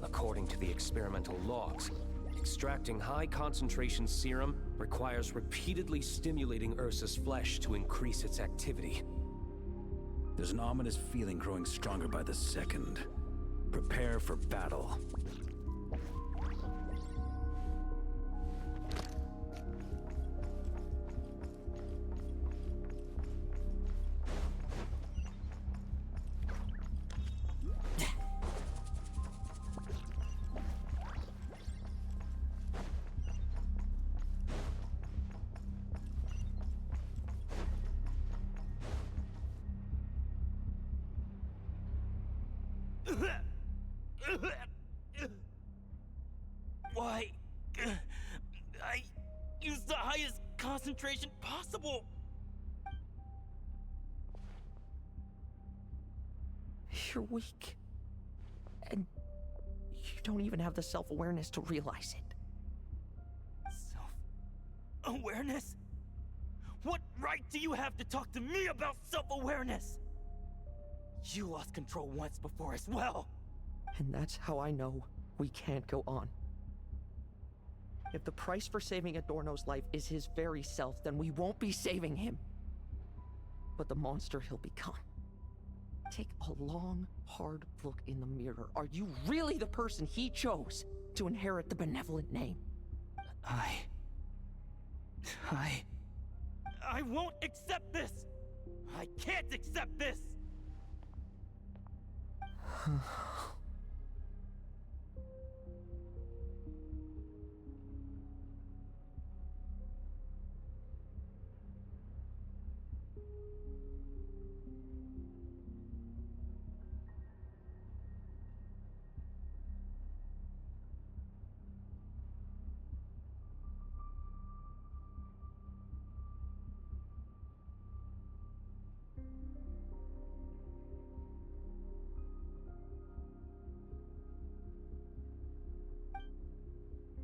According to the experimental logs, extracting high-concentration serum requires repeatedly stimulating Ursa's flesh to increase its activity. There's an ominous feeling growing stronger by the second. Prepare for battle. Why? I used the highest concentration possible. You're weak. And you don't even have the self-awareness to realize it. Self-awareness? What right do you have to talk to me about self-awareness? You lost control once before as well. And that's how I know we can't go on. If the price for saving Adorno's life is his very self, then we won't be saving him, but the monster he'll become. Take a long, hard look in the mirror. Are you really the person he chose to inherit the benevolent name? I won't accept this! I can't accept this!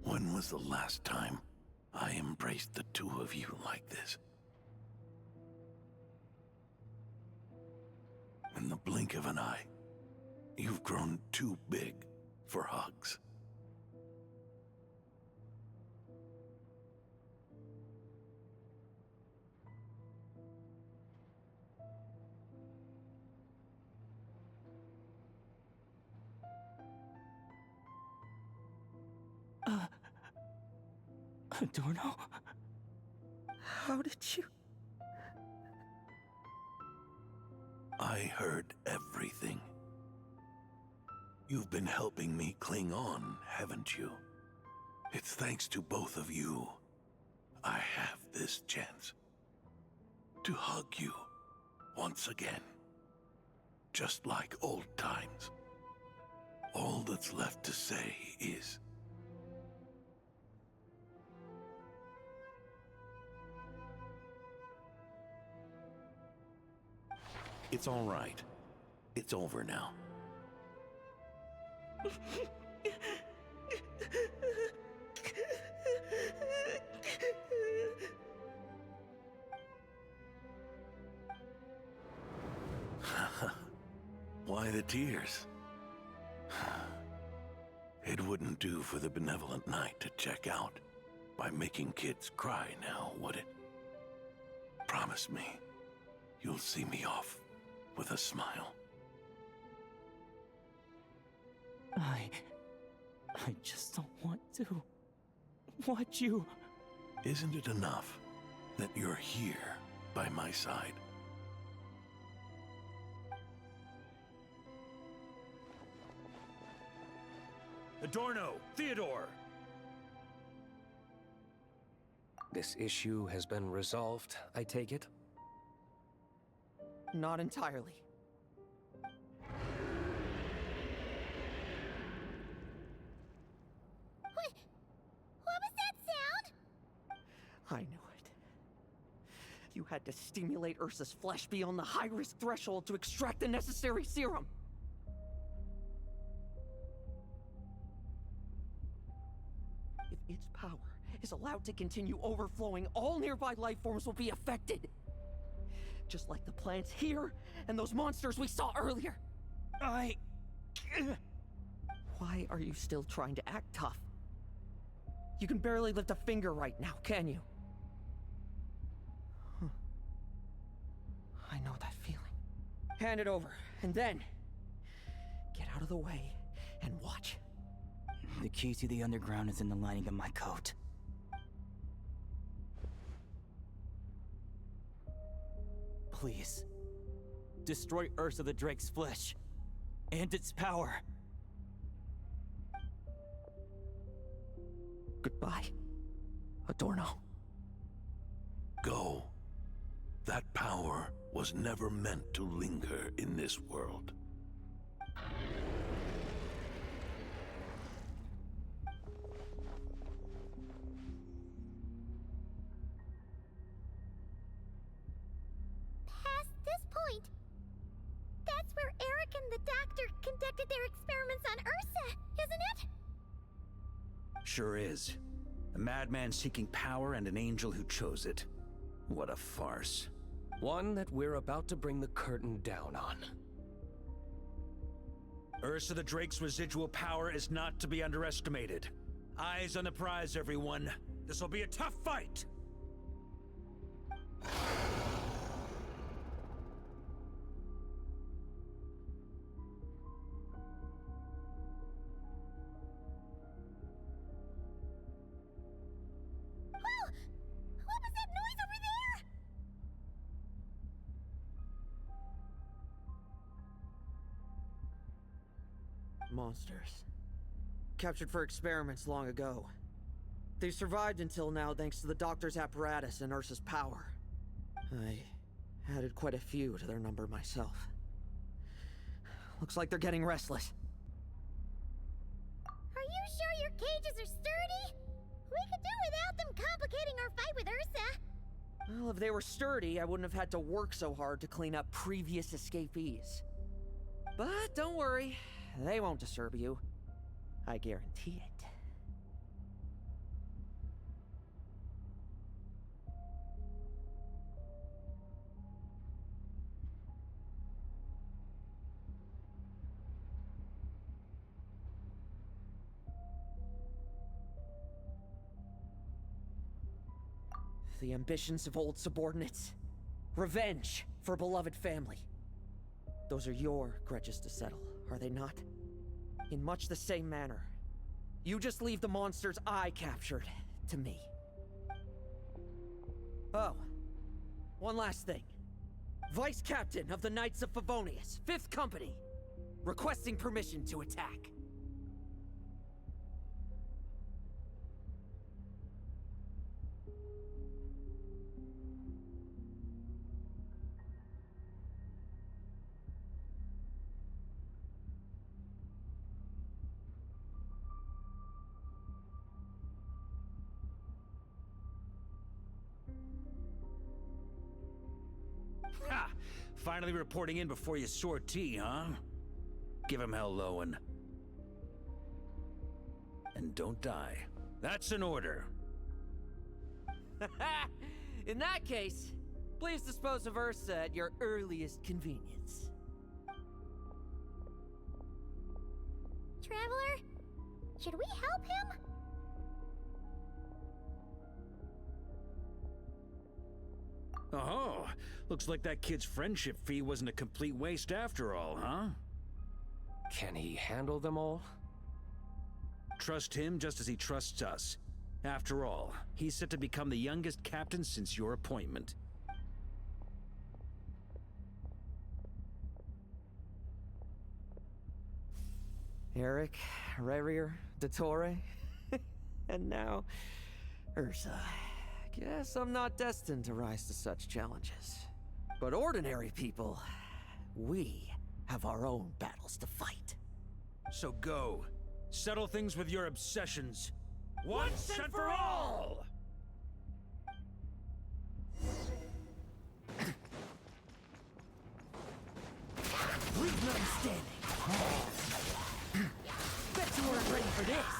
When was the last time I embraced the two of you like this? In the blink of an eye, you've grown too big for hugs. Adorno? How did you... I heard everything. You've been helping me cling on, haven't you? It's thanks to both of you I have this chance to hug you once again. Just like old times. All that's left to say is... It's all right. It's over now. Why the tears? It wouldn't do for the benevolent knight to check out by making kids cry now, would it? Promise me, you'll see me off with a smile. I just don't want to watch you. Isn't it enough that you're here by my side? Adorno! Theodore! This issue has been resolved, I take it? Not entirely. What was that sound? I knew it. You had to stimulate Ursa's flesh beyond the high-risk threshold to extract the necessary serum. If its power is allowed to continue overflowing, all nearby life forms will be affected. Just like the plants here and those monsters we saw earlier. Why are you still trying to act tough? You can barely lift a finger right now, can you? I know that feeling. Hand it over, and then... get out of the way and watch. The key to the underground is in the lining of my coat. Please. Destroy Ursa the Drake's flesh. And its power. Goodbye, Adorno. Go. That power was never meant to linger in this world. Past this point, that's where Eric and the doctor conducted their experiments on Ursa, isn't it? Sure is. A madman seeking power and an angel who chose it. What a farce. One that we're about to bring the curtain down on. Ursa the Drake's residual power is not to be underestimated. Eyes on the prize, everyone. This will be a tough fight! What was that noise over there? Monsters. Captured for experiments long ago. They've survived until now thanks to the doctor's apparatus and Ursa's power. I added quite a few to their number myself. Looks like they're getting restless. Are you sure your cages are sturdy? We could do without them complicating our fight with Ursa. Well, if they were sturdy, I wouldn't have had to work so hard to clean up previous escapees. But don't worry, they won't disturb you. I guarantee it. The ambitions of old subordinates. Revenge for beloved family. Those are your grudges to settle, are they not? In much the same manner. You just leave the monsters I captured to me. Oh, one last thing. Vice Captain of the Knights of Favonius, 5th Company, requesting permission to attack. Ha! Finally reporting in before you sortie, huh? Give him hell, Lohen. And don't die. That's an order. In that case, please dispose of Ursa at your earliest convenience. Traveler? Should we help him? Oh, looks like that kid's friendship fee wasn't a complete waste after all, huh? Can he handle them all? Trust him just as he trusts us. After all, he's set to become the youngest captain since your appointment. Eric, Rerir, Dottore, and now Ursa. Guess I'm not destined to rise to such challenges. But ordinary people, we have our own battles to fight. So go. Settle things with your obsessions. Once and for all! Leave none standing. Bet you weren't ready for this.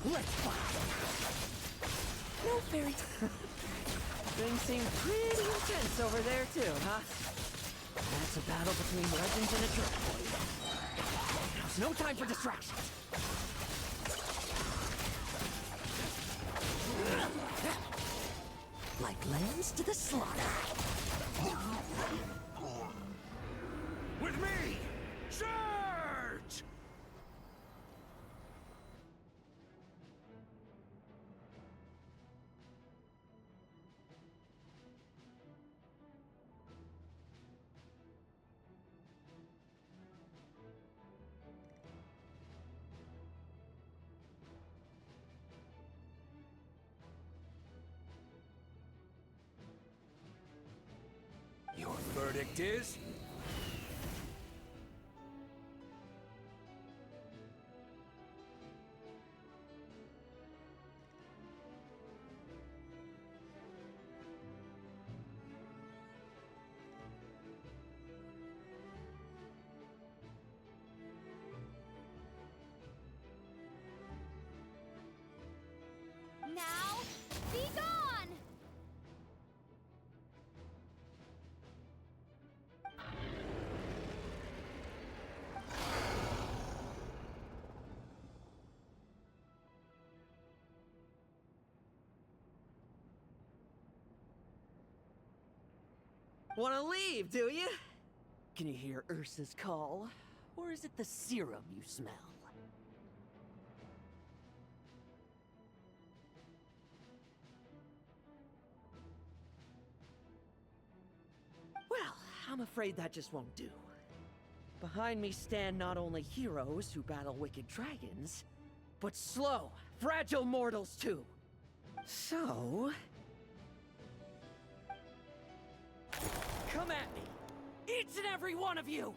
Let's fight. No fairy. Things seem pretty intense over there too, huh? That's a battle between legends and a jerk for you. Now's no time for distractions. Like lambs to the slaughter. With me! Charge! Your verdict is? Now, be gone! Wanna leave, do you? Can you hear Ursa's call? Or is it the serum you smell? Well, I'm afraid that just won't do. Behind me stand not only heroes who battle wicked dragons, but slow, fragile mortals too. So... come at me! Each and every one of you!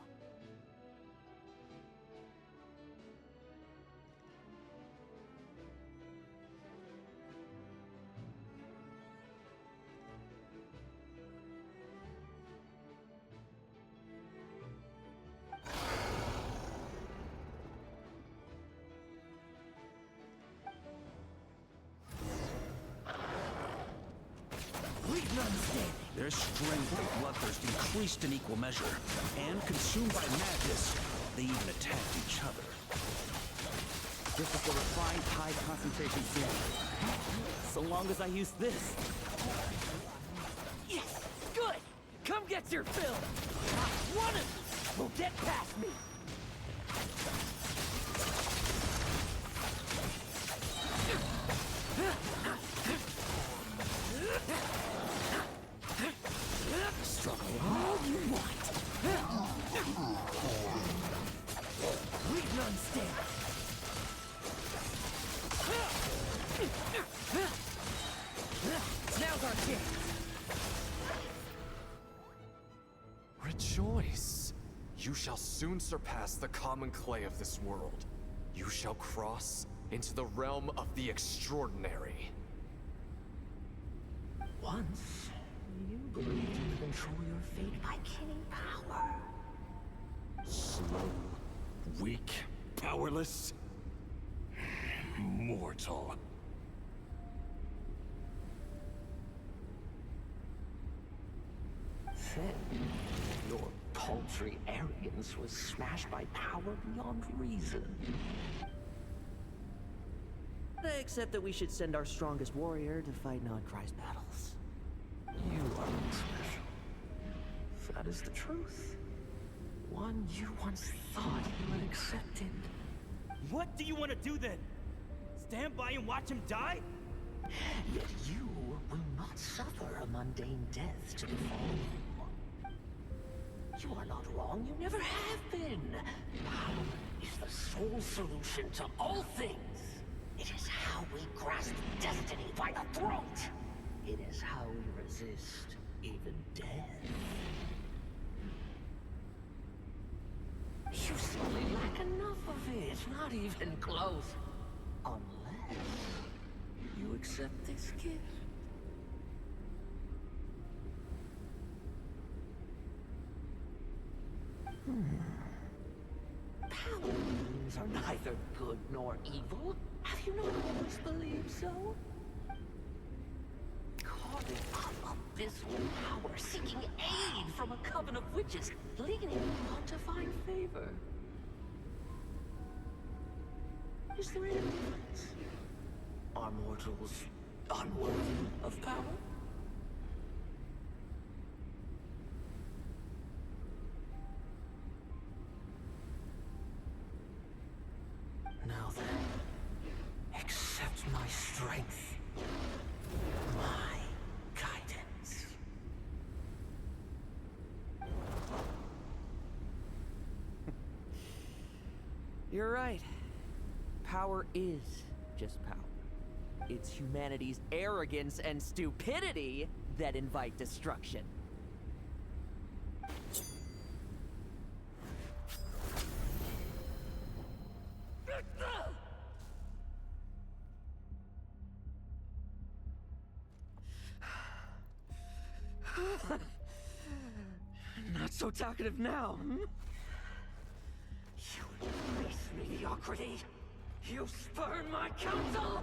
Leave none standing. Their strength and bloodthirst increased in equal measure, and consumed by madness, they even attacked each other. This is the refined high concentration serum. So long as I use this. Yes! Good! Come get your fill! Not one of you will get past me! Struggle all you want. Leave none stand. Now's our chance. Rejoice! You shall soon surpass the common clay of this world. You shall cross into the realm of the extraordinary. Once, you believed you could control your fate by killing power. Slow, weak, powerless, mortal. Then, your paltry arrogance was smashed by power beyond reason. Except that we should send our strongest warrior to fight Nodcry's battles. You are not special. That is the truth. One you once thought you had accepted. What do you want to do then? Stand by and watch him die? Yet you will not suffer a mundane death to befall you. You are not wrong, you never have been. Power is the sole solution to all things. It is how we grasp destiny by the throat. It is how we resist even death. You simply lack enough of it, not even close. Unless you accept this gift. Power beings are neither good nor evil. Have you not always believed so? Calling up abyssal power, seeking aid from a coven of witches, leaning on to find favor. Is there any difference? Are mortals unworthy of power? Now then, accept my strength, my guidance. You're right. Power is just power. It's humanity's arrogance and stupidity that invite destruction. Not so talkative now, hmm? You embrace mediocrity. You spurn my counsel.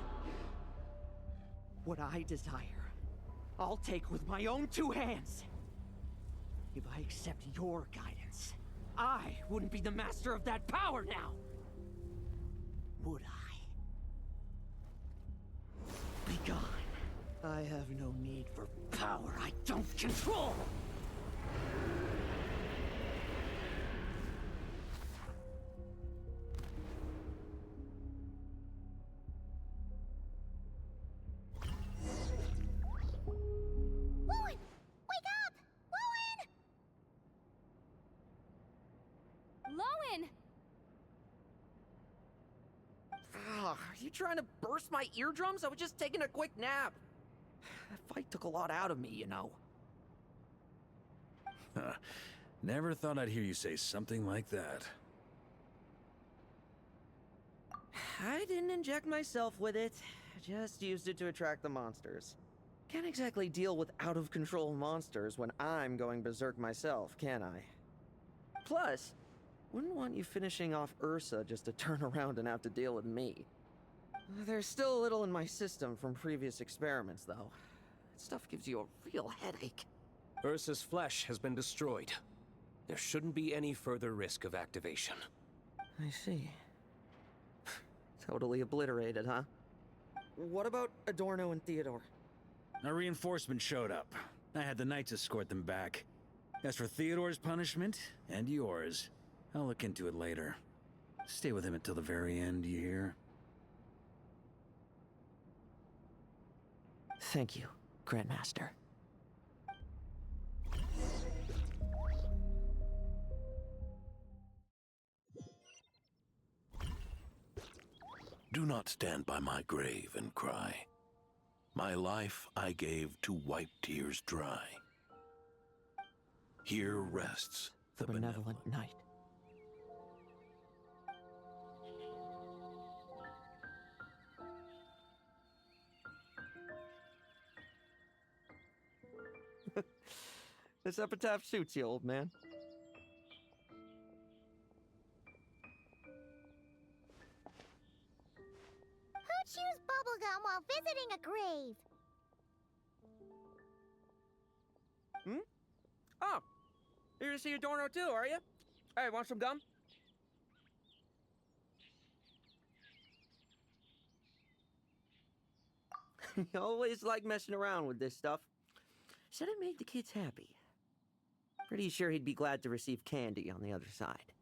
What I desire, I'll take with my own two hands. If I accept your guidance, I wouldn't be the master of that power now. Would I? Be gone. I have no need for power I don't control. Lohen! Wake up! Lohen! Lohen! Ugh, are you trying to burst my eardrums? I was just taking a quick nap. That fight took a lot out of me, you know. Huh. Never thought I'd hear you say something like that. I didn't inject myself with it. Just used it to attract the monsters. Can't exactly deal with out-of-control monsters when I'm going berserk myself, can I? Plus, wouldn't want you finishing off Ursa just to turn around and have to deal with me. There's still a little in my system from previous experiments, though. That stuff gives you a real headache. Ursa's flesh has been destroyed. There shouldn't be any further risk of activation. I see. Totally obliterated, huh? What about Adorno and Theodore? A reinforcement showed up. I had the Knights escort them back. As for Theodore's punishment, and yours, I'll look into it later. Stay with him until the very end, you hear? Thank you, Grandmaster. Do not stand by my grave and cry. My life I gave to wipe tears dry. Here rests the benevolent knight. This epitaph suits you, old man. Who chews bubblegum while visiting a grave? Hmm? Oh, here to see Adorno too, are you? Hey, want some gum? You always like messing around with this stuff. Said it made the kids happy. Pretty sure he'd be glad to receive candy on the other side.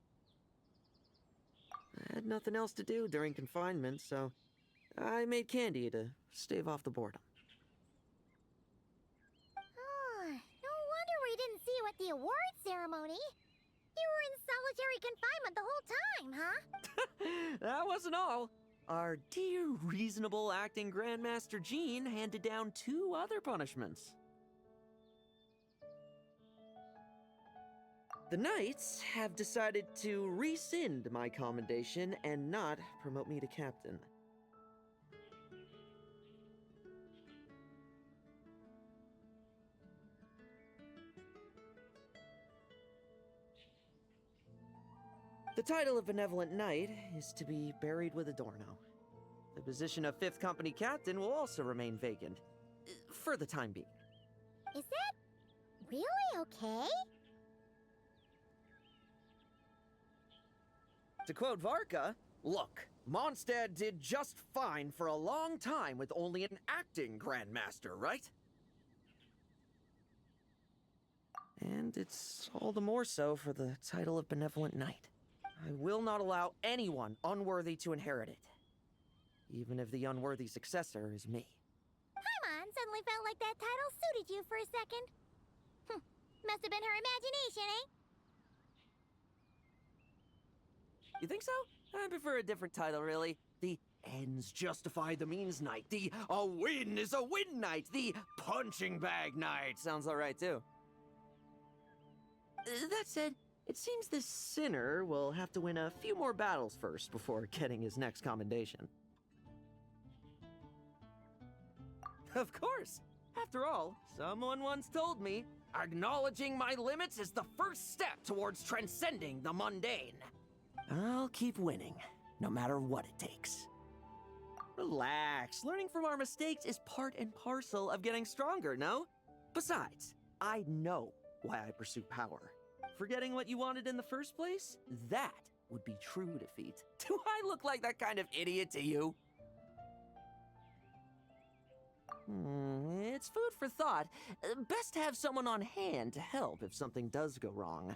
I had nothing else to do during confinement, so I made candy to stave off the boredom. Oh, no wonder we didn't see you at the award ceremony. You were in solitary confinement the whole time, huh? That wasn't all. Our dear, reasonable acting Grandmaster Jean handed down 2 other punishments. The Knights have decided to rescind my commendation and not promote me to captain. The title of Benevolent Knight is to be buried with Adorno. The position of 5th Company Captain will also remain vacant, for the time being. Is that really okay? To quote Varka, look, Mondstadt did just fine for a long time with only an acting Grandmaster, right? And it's all the more so for the title of Benevolent Knight. I will not allow anyone unworthy to inherit it, even if the unworthy successor is me. Paimon suddenly felt like that title suited you for a second. Must have been her imagination, eh? You think so? I prefer a different title, really. The ends justify the means knight. The a win is a win knight. The punching bag knight. Sounds alright, too. That said, it seems this sinner will have to win a few more battles first before getting his next commendation. Of course! After all, someone once told me, acknowledging my limits is the first step towards transcending the mundane. I'll keep winning, no matter what it takes. Relax. Learning from our mistakes is part and parcel of getting stronger, no? Besides, I know why I pursue power. Forgetting what you wanted in the first place? That would be true defeat. Do I look like that kind of idiot to you? It's food for thought. Best to have someone on hand to help if something does go wrong.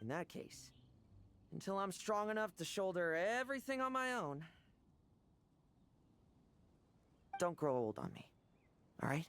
In that case, until I'm strong enough to shoulder everything on my own, don't grow old on me, all right?